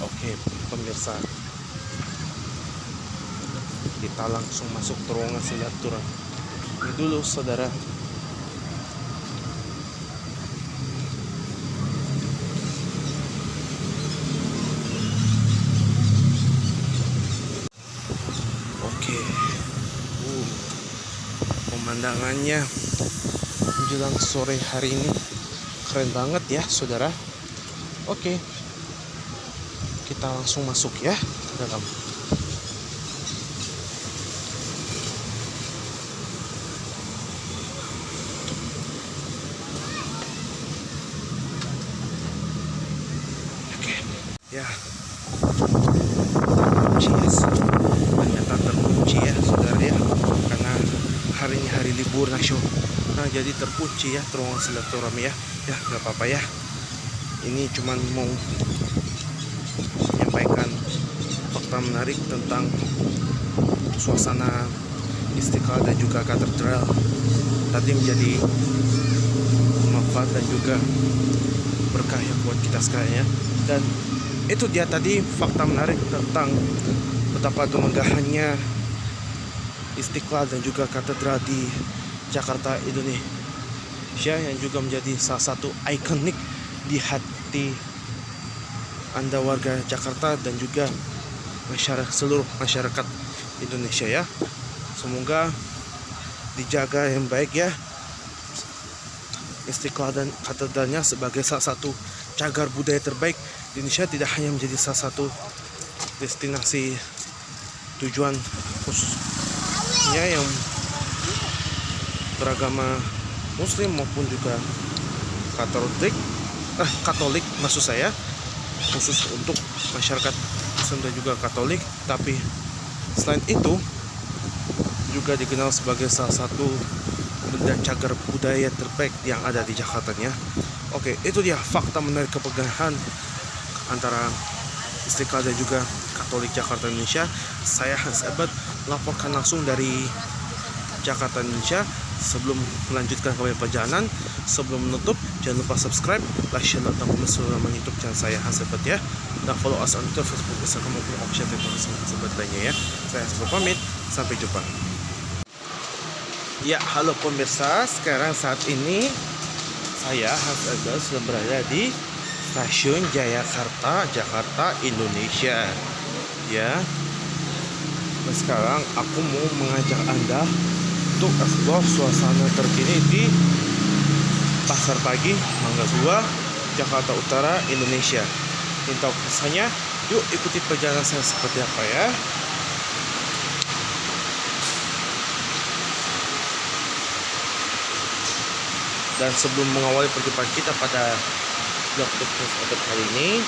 [SPEAKER 1] Oke pemirsa, kita langsung masuk terowongan silaturahmi ini dulu saudara. Oke, pemandangannya menjelang sore hari ini keren banget ya saudara. Oke, kita langsung masuk ya ke dalam. Oke ya, ternyata terkunci ya saudara ya, karena hari ini hari libur nasional. Nah, jadi terkunci ya terowongan silaturahmi ya. Ya nggak apa-apa ya, ini cuman mau menyampaikan fakta menarik tentang suasana Istiqlal dan juga katedral tadi, menjadi manfaat dan juga berkah ya buat kita sekalian ya. Dan itu dia tadi fakta menarik tentang betapa kemegahannya Istiqlal dan juga katedral di Jakarta, Indonesia, yang juga menjadi salah satu ikonik di hati Anda warga Jakarta dan juga seluruh masyarakat Indonesia ya. Semoga dijaga yang baik ya Istiqlal dan katedralnya sebagai salah satu cagar budaya terbaik di Indonesia, tidak hanya menjadi salah satu destinasi tujuan khususnya yang beragama Muslim maupun juga Katolik maksud saya, khusus untuk masyarakat Islam dan juga Katolik, tapi selain itu juga dikenal sebagai salah satu benda cagar budaya terbaik yang ada di Jakarta ya. Oke, itu dia fakta menarik kepegangan antara Istiqlal dan juga Katolik Jakarta, Indonesia. Saya Hans Ebert melaporkan langsung dari Jakarta, Indonesia. Sebelum melanjutkan kembali perjalanan, sebelum menutup, jangan lupa subscribe, like, share, dan komen selama YouTube channel saya Hans Ebert ya. Dan follow us on Twitter, Facebook, Instagram maupun official Twitter Hans Ebert lainnya ya. Saya Hans Ebert pamit, sampai jumpa. Ya, halo pemirsa, sekarang saat ini saya Hans Ebert sedang berada di Stasiun Jayakarta, Jakarta, Indonesia ya. Dan sekarang aku mau mengajak Anda untuk explore suasana terkini di Pasar Pagi Mangga 2, Jakarta Utara, Indonesia. Ingin tahu kesannya? Yuk ikuti perjalanan saya seperti apa ya. Dan sebelum mengawali perjumpaan kita pada vlog Tips Edward kali ini,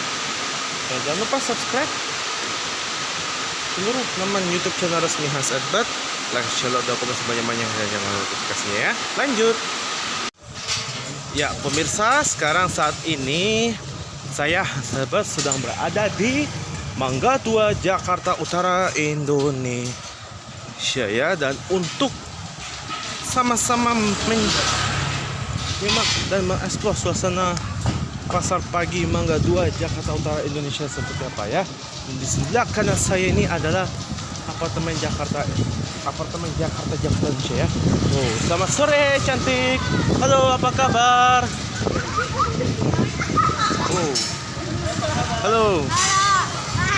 [SPEAKER 1] jangan lupa subscribe seluruh laman YouTube channel resmi Hans Edward, like, share, dan komen sebanyak-banyak dan jangan lupa notifikasinya ya. Lanjut. Ya pemirsa, sekarang saat ini saya Hans Edward sedang berada di Mangga 2, Jakarta Utara, Indonesia ya. Dan untuk sama-sama menyimak dan mengeksplor suasana pasar pagi Mangga 2, Jakarta Utara, Indonesia seperti apa ya. Dan di sebelah kanan saya ini adalah apartemen Jakarta Indonesia ya. Oh, selamat sore cantik. Halo, apa kabar? Oh, halo.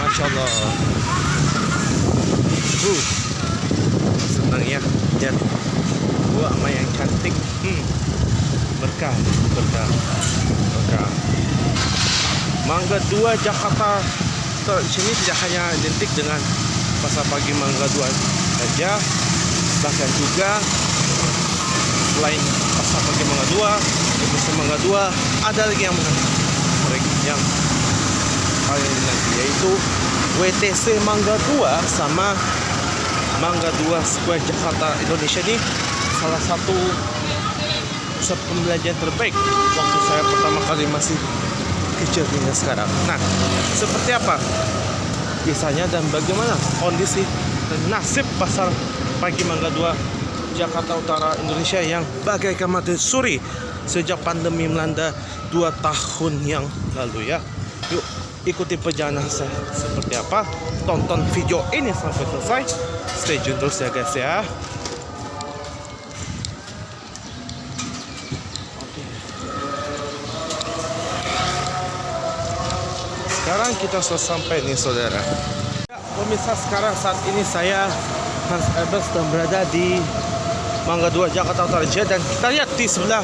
[SPEAKER 1] Masya Allah. Senang ya lihat gua sama yang cantik. Berkah. Mangga 2 Jakarta di sini tidak hanya identik dengan pasar pagi Mangga 2 saja, bahkan juga selain pasar pagi Mangga 2, pasar Mangga 2 ada lagi yang menarik, yang paling dinanti, yaitu WTC Mangga 2 sama Mangga 2 Square Jakarta Indonesia. Ini salah satu pusat pembelajaran terbaik waktu saya pertama kali masih kecil hingga sekarang. Nah, seperti apa kisahnya dan bagaimana kondisi dan nasib pasar pagi Mangga 2 Jakarta Utara Indonesia yang bagaikan mati suri sejak pandemi melanda 2 tahun yang lalu ya. Yuk ikuti perjalanan saya seperti apa, tonton video ini sampai selesai, stay tune terus ya guys ya. Sekarang kita sudah sampai nih saudara. Ya, pemirsa, sekarang saat ini saya Hans Edward sedang berada di Mangga 2 Jakarta Utara, dan kita lihat di sebelah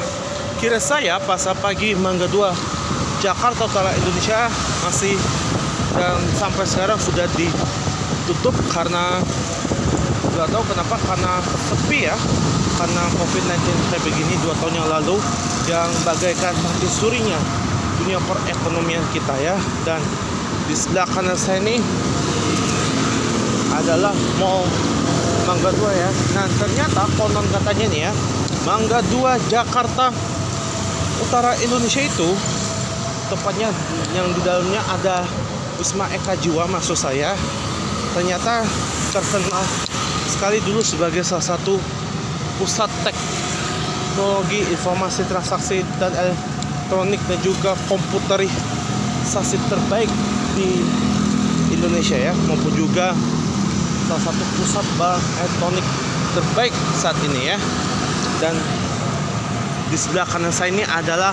[SPEAKER 1] kiri saya pasar pagi Mangga 2 Jakarta Utara Indonesia masih, dan sampai sekarang sudah ditutup karena nggak tahu kenapa, karena sepi ya, karena COVID-19 kayak begini 2 tahun yang lalu yang bagaikan mati surinya dunia perekonomian kita ya. Dan di sebelah kanan saya ini adalah Mall Mangga 2 ya. Nah ternyata konon katanya nih ya, Mangga 2 Jakarta Utara Indonesia itu tempatnya yang di dalamnya ada Wisma Eka Jiwa maksud saya, ternyata terkenal sekali dulu sebagai salah satu pusat teknologi informasi transaksi dan elektronik dan juga komputerisasi terbaik di Indonesia ya, maupun juga salah satu pusat bank elektronik terbaik saat ini ya. Dan di sebelah kanan saya ini adalah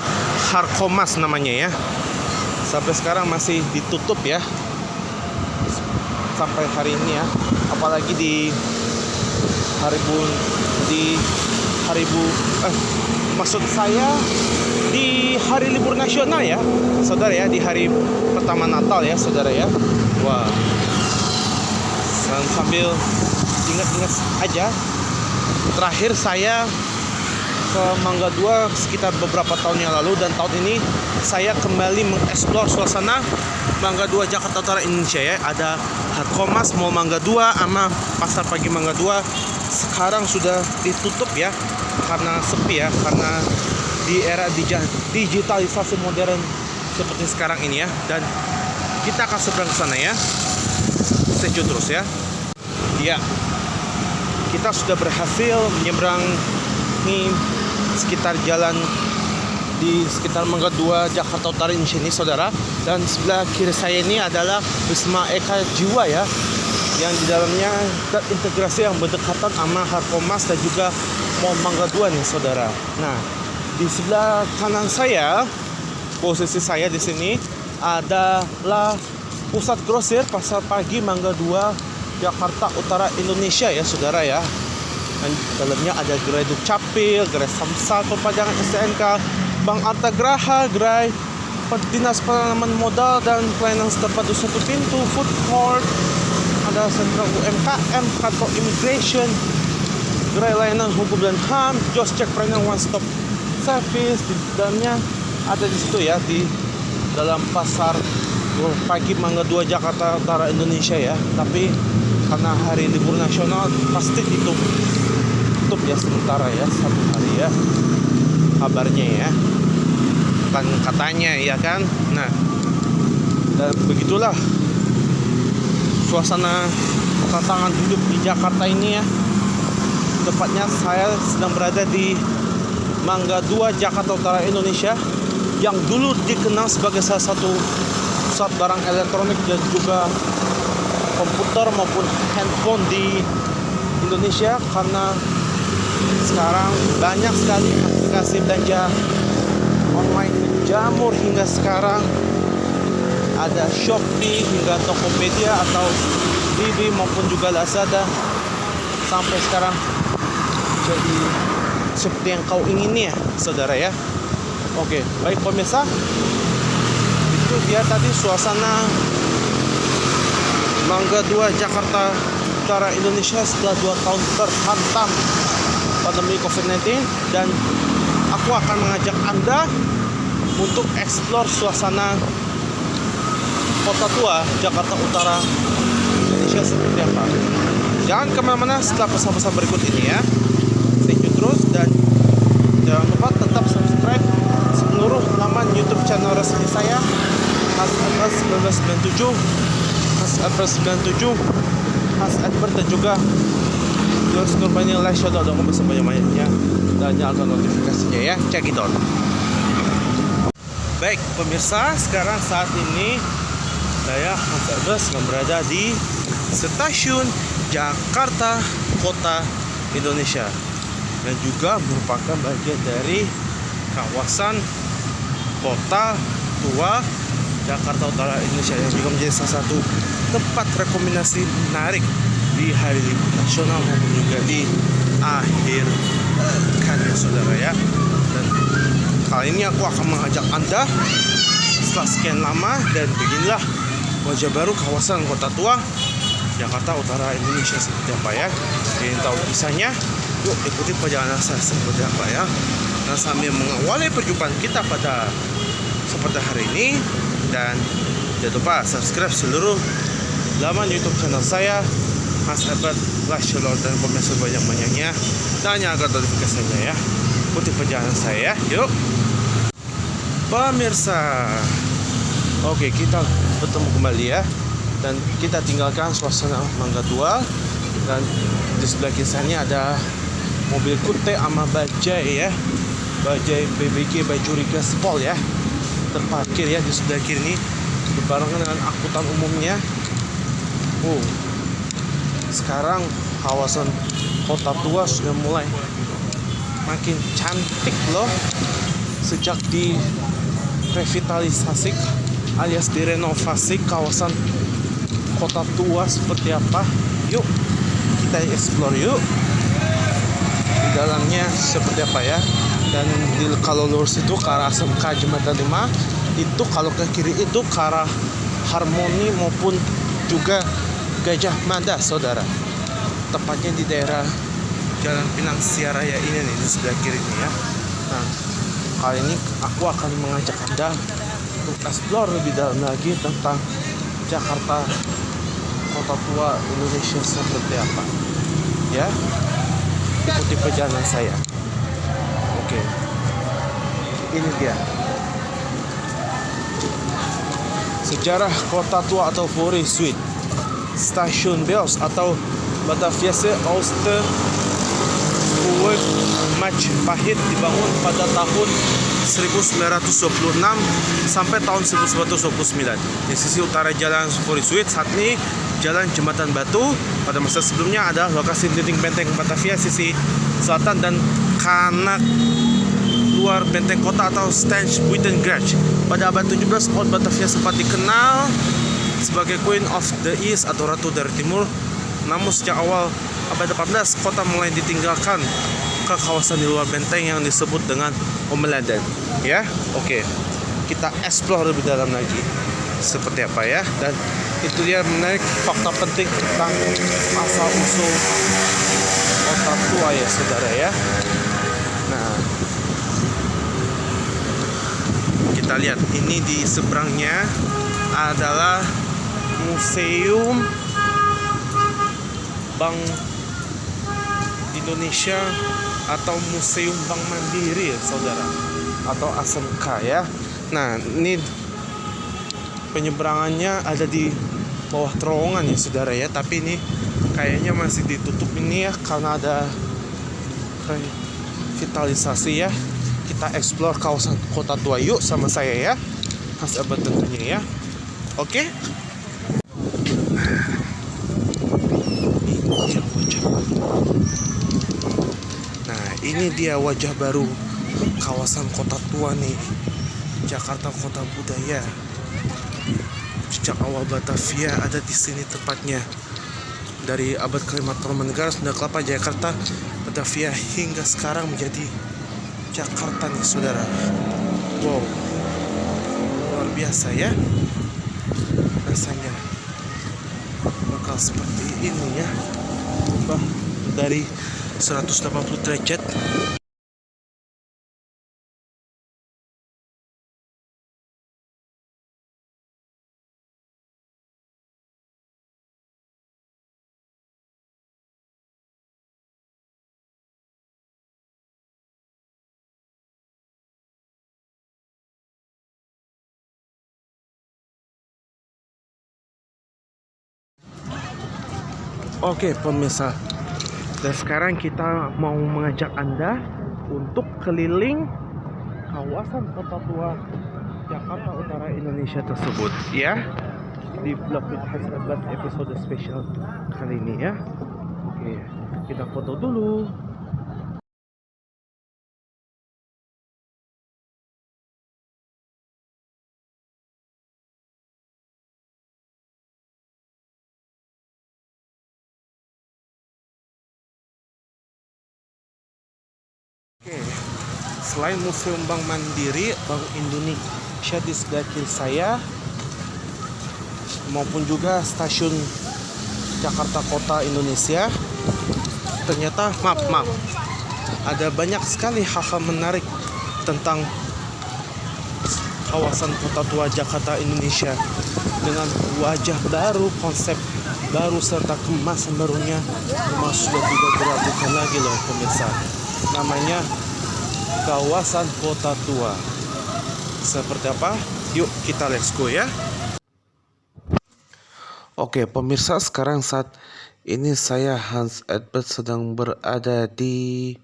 [SPEAKER 1] Harkomas namanya ya, sampai sekarang masih ditutup ya sampai hari ini ya, apalagi di maksud saya di hari libur nasional ya saudara ya, di hari pertama Natal ya saudara ya. Wah, sambil ingat-ingat aja, terakhir saya ke Mangga 2 sekitar beberapa tahun yang lalu, dan tahun ini saya kembali mengeksplor suasana Mangga 2 Jakarta Utara Indonesia ya. Ada Harkomas, Mall Mangga 2 sama pasar pagi Mangga 2 sekarang sudah ditutup ya karena sepi ya, karena di era digitalisasi modern seperti sekarang ini ya. Dan kita akan seberang ke sana ya, stay tune terus ya. Ya, kita sudah berhasil menyeberang nih sekitar jalan di sekitar Mangga 2 Jakarta Utara ini saudara. Dan sebelah kiri saya ini adalah Wisma Eka Jiwa ya, yang di dalamnya terintegrasi yang berdekatan sama Harkomas dan juga Mall Mangga 2 nih saudara. Nah, di sebelah kanan saya, posisi saya di sini adalah pusat grosir pasar pagi Mangga 2 Jakarta Utara Indonesia ya saudara ya. Dan dalamnya ada gerai Dukcapil, gerai Samsat, perpanjangan STNK, Bank Artagraha, gerai Dinas Penanaman Modal dan pelayanan terpadu satu pintu, food court, ada sentra UMKM, kantor imigrasi, gerai layanan hukum dan HAM, Jos Cek Pelayanan One Stop servis di dalamnya ada di situ ya, di dalam pasar pagi Mangga 2 Jakarta Utara Indonesia ya. Tapi karena hari libur nasional pasti tutup ya sementara ya, 1 hari ya kabarnya ya, bukan katanya ya kan. Nah, dan begitulah suasana tantangan hidup di Jakarta ini ya. Tepatnya saya sedang berada di Mangga 2 Jakarta Utara Indonesia, yang dulu dikenal sebagai salah satu pusat barang elektronik dan juga komputer maupun handphone di Indonesia, karena sekarang banyak sekali aplikasi belanja online menjamur hingga sekarang. Ada Shopee hingga Tokopedia atau Bibi maupun juga Lazada, sampai sekarang jadi seperti yang kau ingini ya saudara ya. Oke, baik pemirsa, itu dia tadi suasana Mangga 2 Jakarta Utara Indonesia setelah 2 tahun terhantam pandemi COVID-19. Dan aku akan mengajak Anda untuk eksplor suasana kota tua Jakarta Utara Indonesia seperti apa. Jangan kemana-mana setelah pesan-pesan berikut ini ya. Stay tune terus dan jangan lupa tetap subscribe seluruh laman YouTube channel resmi saya, Mas Advert 1997, Mas Advert 97, Mas Advert, dan juga Yours Nurbani Live Show.com sebanyak-banyaknya, dan nyalakan notifikasinya ya. Check it out. Baik pemirsa, sekarang saat ini saya Mas Advert sedang berada di stasiun Jakarta Kota Indonesia, dan juga merupakan bagian dari kawasan kota tua Jakarta Utara Indonesia, yang juga menjadi salah satu tempat rekomendasi menarik di hari libur nasional maupun juga di akhir pekan ya saudara ya. Dan kali ini aku akan mengajak Anda setelah sekian lama, dan beginilah wajah baru kawasan kota tua Jakarta Utara Indonesia seperti apa ya. Ingin tahu kisahnya? Yuk ikuti perjalanan saya seperti apa ya. Nah, sambil mengawali perjumpaan kita pada seperti hari ini, dan jangan lupa subscribe seluruh laman YouTube channel saya, Mas Advert Live Show, dan pemirsa banyak-banyaknya, dan nyalakan notifikasinya ya. Ikuti perjalanan saya, yuk pemirsa. Oke, kita bertemu kembali ya, dan kita tinggalkan suasana Mangga 2, dan di sebelah kisahnya ada mobil Kute sama bajai ya, bajai BBG Bajuri Gaspol ya, terparkir ya di sebelah kiri ini berbarengan dengan angkutan umumnya. Sekarang kawasan kota tua sudah mulai makin cantik loh sejak direvitalisasi alias direnovasi kawasan kota tua seperti apa. Yuk kita explore yuk di dalamnya seperti apa ya. Dan kalau lurus itu ke arah SMK Jembatan 5, itu kalau ke kiri itu ke arah Harmoni maupun juga Gajah Mada saudara. Tepatnya di daerah Jalan Pinang Siaraya ini nih, di sebelah kiri ini ya. Nah, kali ini aku akan mengajak Anda untuk explore lebih dalam lagi tentang Jakarta kota tua Indonesia seperti apa ya. Ikuti perjalanan saya. Oke, ini dia sejarah kota tua atau Fori Suite. Stasiun Beos atau Bataviase Ooster Spoorweg Majapahit dibangun pada tahun 1926 sampai tahun 1929 di sisi utara jalan Fori Suite. Saat ini jalan Jembatan Batu. Pada masa sebelumnya ada lokasi dinding benteng Batavia sisi selatan dan kanak luar benteng kota atau Stange Buitengracht. Pada abad 17, Oud Batavia sempat dikenal sebagai Queen of the East atau Ratu dari Timur. Namun sejak awal abad 18, kota mulai ditinggalkan ke kawasan di luar benteng yang disebut dengan Omeladen. Ya, oke. Kita explore lebih dalam lagi seperti apa ya. Dan itu dia menarik fakta penting tentang asal usul kota tua ya saudara ya. Nah, Nah, lihat ini di seberangnya adalah Museum Bank Indonesia atau Museum Bank Mandiri ya, saudara, atau ASMK ya. Nah, ini penyeberangannya ada di bawah terowongan ya, saudara ya. Tapi ini kayaknya masih ditutup ini ya, karena ada revitalisasi ya. Kita explore kawasan Kota Tua yuk sama saya ya, Mas Abad tentunya ya. Oke. Nah, ini dia wajah baru kawasan Kota Tua nih, Jakarta Kota Budaya. Sejak awal Batavia ada di sini tepatnya. Dari abad ke-5 Tarumanegara, Sunda Kelapa, Jakarta, Batavia hingga sekarang menjadi Jakarta nih, saudara. Wow, luar biasa ya. Rasanya bakal seperti ini ya. Bah, dari 180 derajat. Oke pemirsa, dan sekarang kita mau mengajak Anda untuk keliling kawasan Kota Tua Jakarta Utara Indonesia tersebut ya, di vlog with Hans Abad episode spesial kali ini ya. Oke, kita foto dulu. Oke, selain Museum Bank Mandiri, Bank Indonesia di sebelah kiri saya, maupun juga stasiun Jakarta Kota Indonesia, ternyata maaf, ada banyak sekali hal-hal menarik tentang kawasan Kota Tua Jakarta Indonesia dengan wajah baru, konsep baru serta kemasan barunya. Mas sudah juga diragukan lagi loh pemirsa. Namanya kawasan Kota Tua. Seperti apa? Yuk kita let's go ya. Oke pemirsa, sekarang saat ini saya Hans Edbert sedang berada di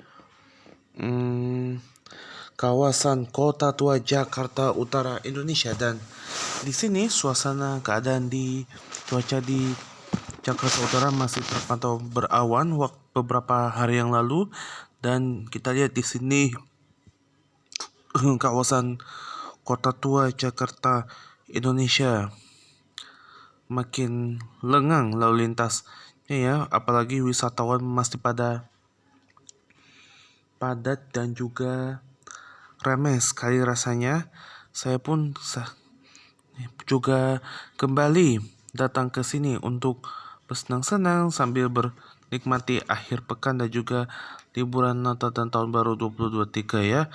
[SPEAKER 1] kawasan Kota Tua Jakarta Utara Indonesia, dan di sini suasana keadaan di cuaca di Jakarta Utara masih terpantau berawan beberapa hari yang lalu, dan kita lihat di sini kawasan Kota Tua Jakarta Indonesia makin lengang lalu lintasnya ya, apalagi wisatawan masih padat dan juga ramai sekali rasanya. Saya pun juga kembali datang ke sini untuk bersenang-senang sambil menikmati akhir pekan dan juga liburan Natal dan Tahun Baru 2023 ya,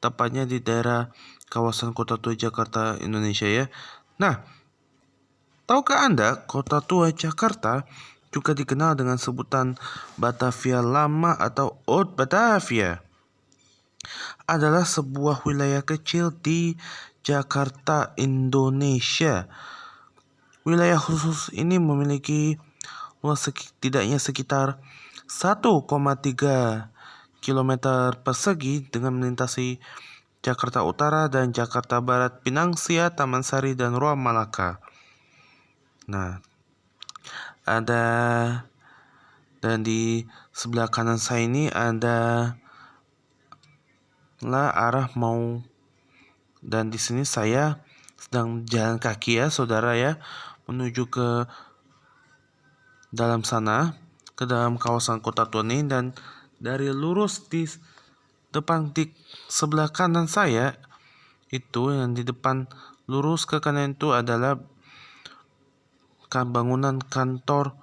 [SPEAKER 1] tepatnya di daerah kawasan Kota Tua Jakarta Indonesia ya. Nah, tahukah Anda Kota Tua Jakarta juga dikenal dengan sebutan Batavia Lama atau Old Batavia? Adalah sebuah wilayah kecil di Jakarta, Indonesia. Wilayah khusus ini memiliki luas setidaknya sekitar 1,3 km persegi dengan melintasi Jakarta Utara dan Jakarta Barat, Pinangsia, Taman Sari, dan Ruang Malaka. Nah, dan di sebelah kanan saya ini ada arah mau, dan di sini saya sedang jalan kaki ya saudara ya, menuju ke dalam sana, ke dalam kawasan Kota Tua ini. Dan dari lurus di depan, di sebelah kanan saya itu, yang di depan lurus ke kanan itu adalah bangunan kantor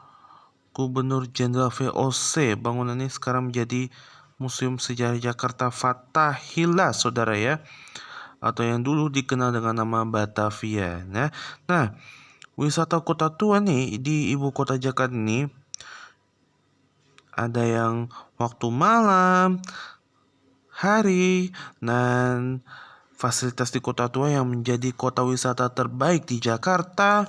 [SPEAKER 1] Gubernur Jenderal VOC. Bangunan ini sekarang menjadi Museum Sejarah Jakarta Fathahillah saudara ya. atau yang dulu dikenal dengan nama Batavia. Nah, wisata kota tua nih di ibu kota Jakarta ini ada yang waktu malam, hari, dan fasilitas di kota tua yang menjadi kota wisata terbaik di Jakarta.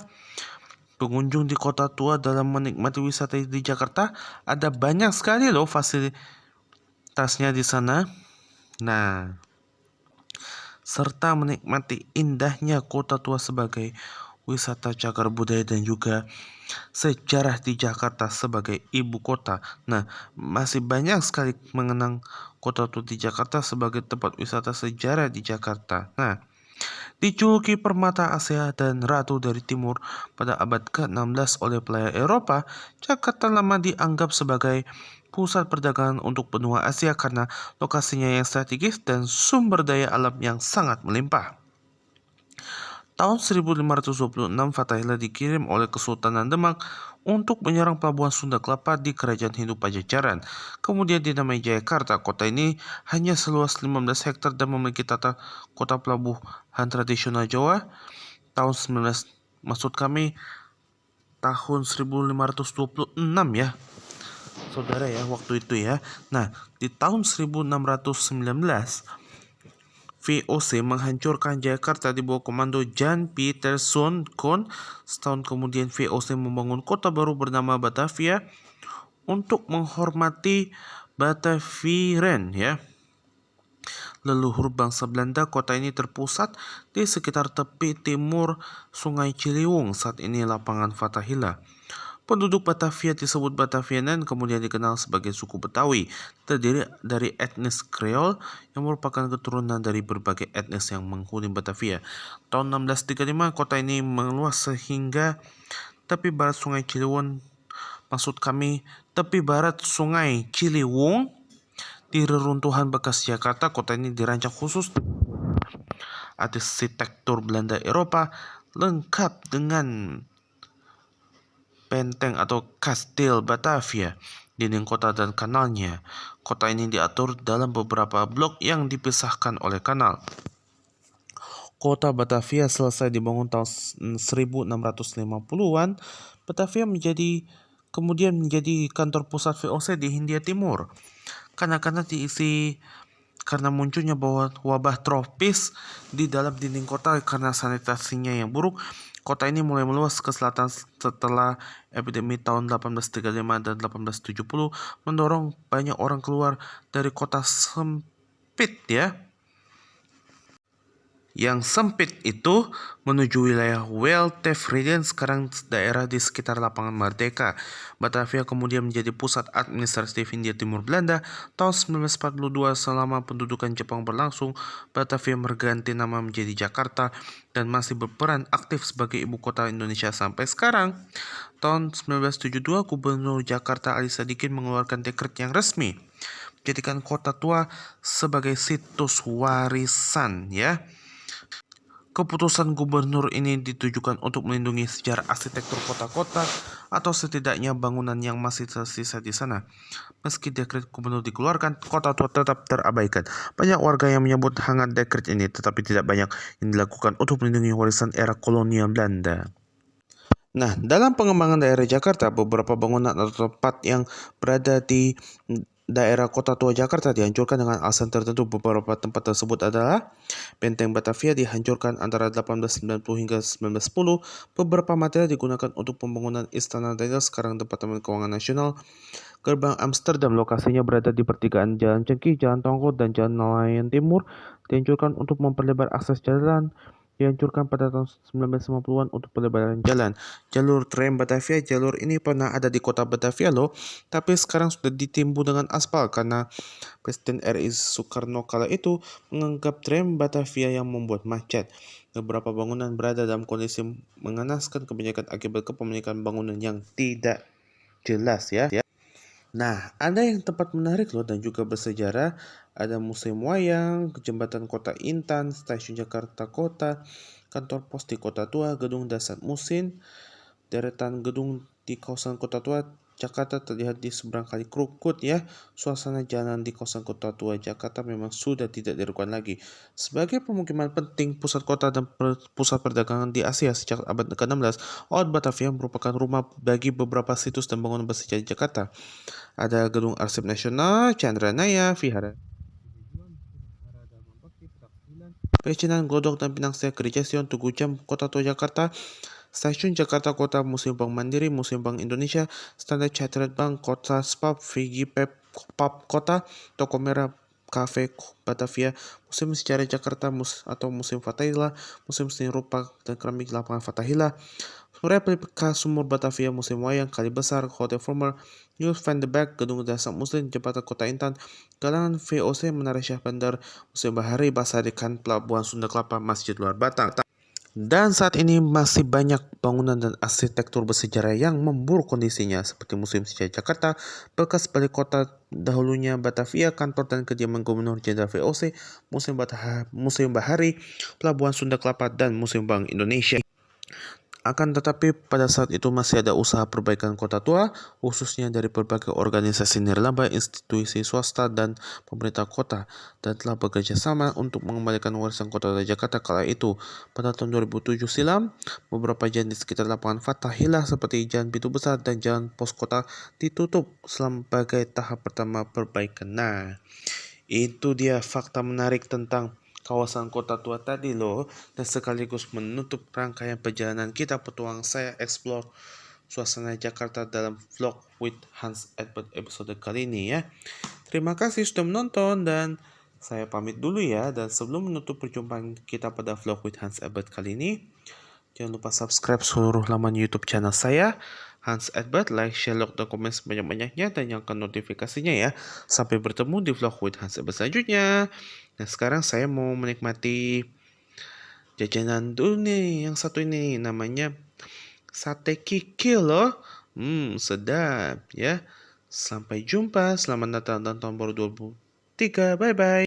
[SPEAKER 1] Pengunjung di kota tua dalam menikmati wisata di Jakarta ada banyak sekali loh fasilitasnya di sana. Nah, serta menikmati indahnya kota tua sebagai wisata cagar budaya dan juga sejarah di Jakarta sebagai ibu kota. Nah, masih banyak sekali mengenang kota tua di Jakarta sebagai tempat wisata sejarah di Jakarta. Nah, dijuluki permata Asia dan ratu dari timur pada abad ke-16 oleh pelaya Eropa, Jakarta lama dianggap sebagai pusat perdagangan untuk benua Asia karena lokasinya yang strategis dan sumber daya alam yang sangat melimpah. Tahun 1526, Fathahillah dikirim oleh Kesultanan Demak untuk menyerang pelabuhan Sunda Kelapa di Kerajaan Hindu Pajajaran. Kemudian dinamai Jayakarta. Kota ini hanya seluas 15 hektar dan memiliki tata kota pelabuhan tradisional Jawa. Tahun 19 maksud kami tahun 1526 ya. Saudara ya, waktu itu ya. Nah, di tahun 1619 VOC menghancurkan Jakarta di bawah komando Jan Pieterszoon Koen. Setahun kemudian VOC membangun kota baru bernama Batavia untuk menghormati Batavieren ya. Leluhur bangsa Belanda, kota ini terpusat di sekitar tepi timur Sungai Ciliwung. Saat ini lapangan Fathahillah. Penduduk Batavia disebut Batavianen, kemudian dikenal sebagai suku Betawi, terdiri dari etnis Kreol yang merupakan keturunan dari berbagai etnis yang menghuni Batavia. Tahun 1635, kota ini meluas sehingga tepi barat Sungai Ciliwung, tepi barat Sungai Ciliwung di reruntuhan bekas Jakarta. Kota ini dirancang khusus arsitektur Belanda Eropa, lengkap dengan benteng atau kastil Batavia, dinding kota dan kanalnya. Kota ini diatur dalam beberapa blok yang dipisahkan oleh kanal. Kota Batavia selesai dibangun tahun 1650-an. Batavia kemudian menjadi kantor pusat VOC di Hindia Timur. Karena munculnya wabah tropis di dalam dinding kota karena sanitasinya yang buruk, kota ini mulai meluas ke selatan setelah epidemi tahun 1835 dan 1870 mendorong banyak orang keluar dari kota sempit ya. Yang sempit itu menuju wilayah Weltevreden, sekarang daerah di sekitar lapangan Merdeka. Batavia kemudian menjadi pusat administratif Hindia Timur Belanda. Tahun 1942, selama pendudukan Jepang berlangsung, Batavia berganti nama menjadi Jakarta dan masih berperan aktif sebagai ibu kota Indonesia sampai sekarang. Tahun 1972, Gubernur Jakarta Ali Sadikin mengeluarkan dekret yang resmi menjadikan kota tua sebagai situs warisan ya. Keputusan gubernur ini ditujukan untuk melindungi sejarah arsitektur kota-kota atau setidaknya bangunan yang masih tersisa di sana. Meski dekret gubernur dikeluarkan, kota tua tetap terabaikan. Banyak warga yang menyambut hangat dekret ini, tetapi tidak banyak yang dilakukan untuk melindungi warisan era kolonial Belanda. Nah, dalam pengembangan daerah Jakarta, beberapa bangunan atau tempat yang berada di daerah kota tua Jakarta dihancurkan dengan alasan tertentu. Beberapa tempat tersebut adalah Benteng Batavia dihancurkan antara 1890 hingga 1910. Beberapa material digunakan untuk pembangunan Istana Negara, sekarang Departemen Keuangan Nasional. Gerbang Amsterdam, lokasinya berada di pertigaan Jalan Cengkih, Jalan Tongko, dan Jalan Nelayan Timur, dihancurkan untuk memperlebar akses jalan. Dihancurkan pada tahun 1950-an untuk pelebaran jalan. Jalur tram Batavia, jalur ini pernah ada di kota Batavia loh, tapi sekarang sudah ditimbun dengan aspal karena Presiden RI Soekarno kala itu menganggap tram Batavia yang membuat macet. Beberapa bangunan berada dalam kondisi mengenaskan kebanyakan akibat kepemilikan bangunan yang tidak jelas ya. Nah, ada yang tempat menarik loh dan juga bersejarah. Ada Museum Wayang, Jembatan Kota Intan, Stasiun Jakarta Kota, Kantor Pos di Kota Tua, Gedung Dasar Musin, deretan gedung di kawasan Kota Tua Jakarta terlihat di seberang Kali Krukut ya. Suasana jalan di kawasan kota tua Jakarta memang sudah tidak diragukan lagi. Sebagai pemukiman penting pusat kota dan pusat perdagangan di Asia sejak abad ke-16, Old Batavia merupakan rumah bagi beberapa situs dan bangunan bersejarah Jakarta. Ada Gedung Arsip Nasional, Chandranaya, Vihara Pecinan Glodok dan Pinang Setia, Gereja Sion, Tugu Jam, Kota Tua Jakarta, Stasiun Jakarta Kota, Museum Bank Mandiri, Museum Bank Indonesia, Standard Chartered Bank, Kota Spap, Figi Pep Pub Kota, Toko Merah, Cafe Batavia, Museum Sejarah Jakarta atau Museum Fathahillah, Museum Seni Rupa dan Keramik Lapangan Fathahillah, replika Sumur Batavia, Museum Wayang, Kali Besar, Hotel Former, News Van de Beek, Gedung Dasar Muslim, Jembatan Kota Intan, Galangan VOC, Menara Syah Bandar, Museum Bahari, Basarikan, Pelabuhan Sunda Kelapa, Masjid Luar Batang. Dan saat ini masih banyak bangunan dan arsitektur bersejarah yang memburuk kondisinya seperti Museum Sejarah Jakarta, bekas balai kota dahulunya Batavia, kantor dan kediaman Gubernur Jenderal VOC, Museum Bahari, Pelabuhan Sunda Kelapa, dan Museum Bank Indonesia. Akan tetapi pada saat itu masih ada usaha perbaikan kota tua, khususnya dari berbagai organisasi nirlaba, institusi swasta, dan pemerintah kota, dan telah bekerja sama untuk mengembalikan warisan kota Jakarta kala itu. Pada tahun 2007 silam, beberapa jalan di sekitar lapangan Fathahillah seperti Jalan Pintu Besar dan Jalan Pos Kota ditutup sebagai tahap pertama perbaikan. Nah, itu dia fakta menarik tentang kawasan kota tua tadi loh, dan sekaligus menutup rangkaian perjalanan kita petualang saya explore suasana Jakarta dalam vlog with Hans Edbert episode kali ini ya. Terima kasih sudah menonton dan saya pamit dulu ya. Dan sebelum menutup perjumpaan kita pada vlog with Hans Edbert kali ini, jangan lupa subscribe seluruh laman YouTube channel saya Hans Edbert, like, share, dan komen sebanyak-banyaknya dan nyalakan notifikasinya ya. Sampai bertemu di vlog with Hans Edbert selanjutnya. Nah sekarang saya mau menikmati jajanan dulu nih, yang satu ini namanya sate kikil loh. Sedap ya. Sampai jumpa, selamat Natal dan tahun baru 2023. Bye bye.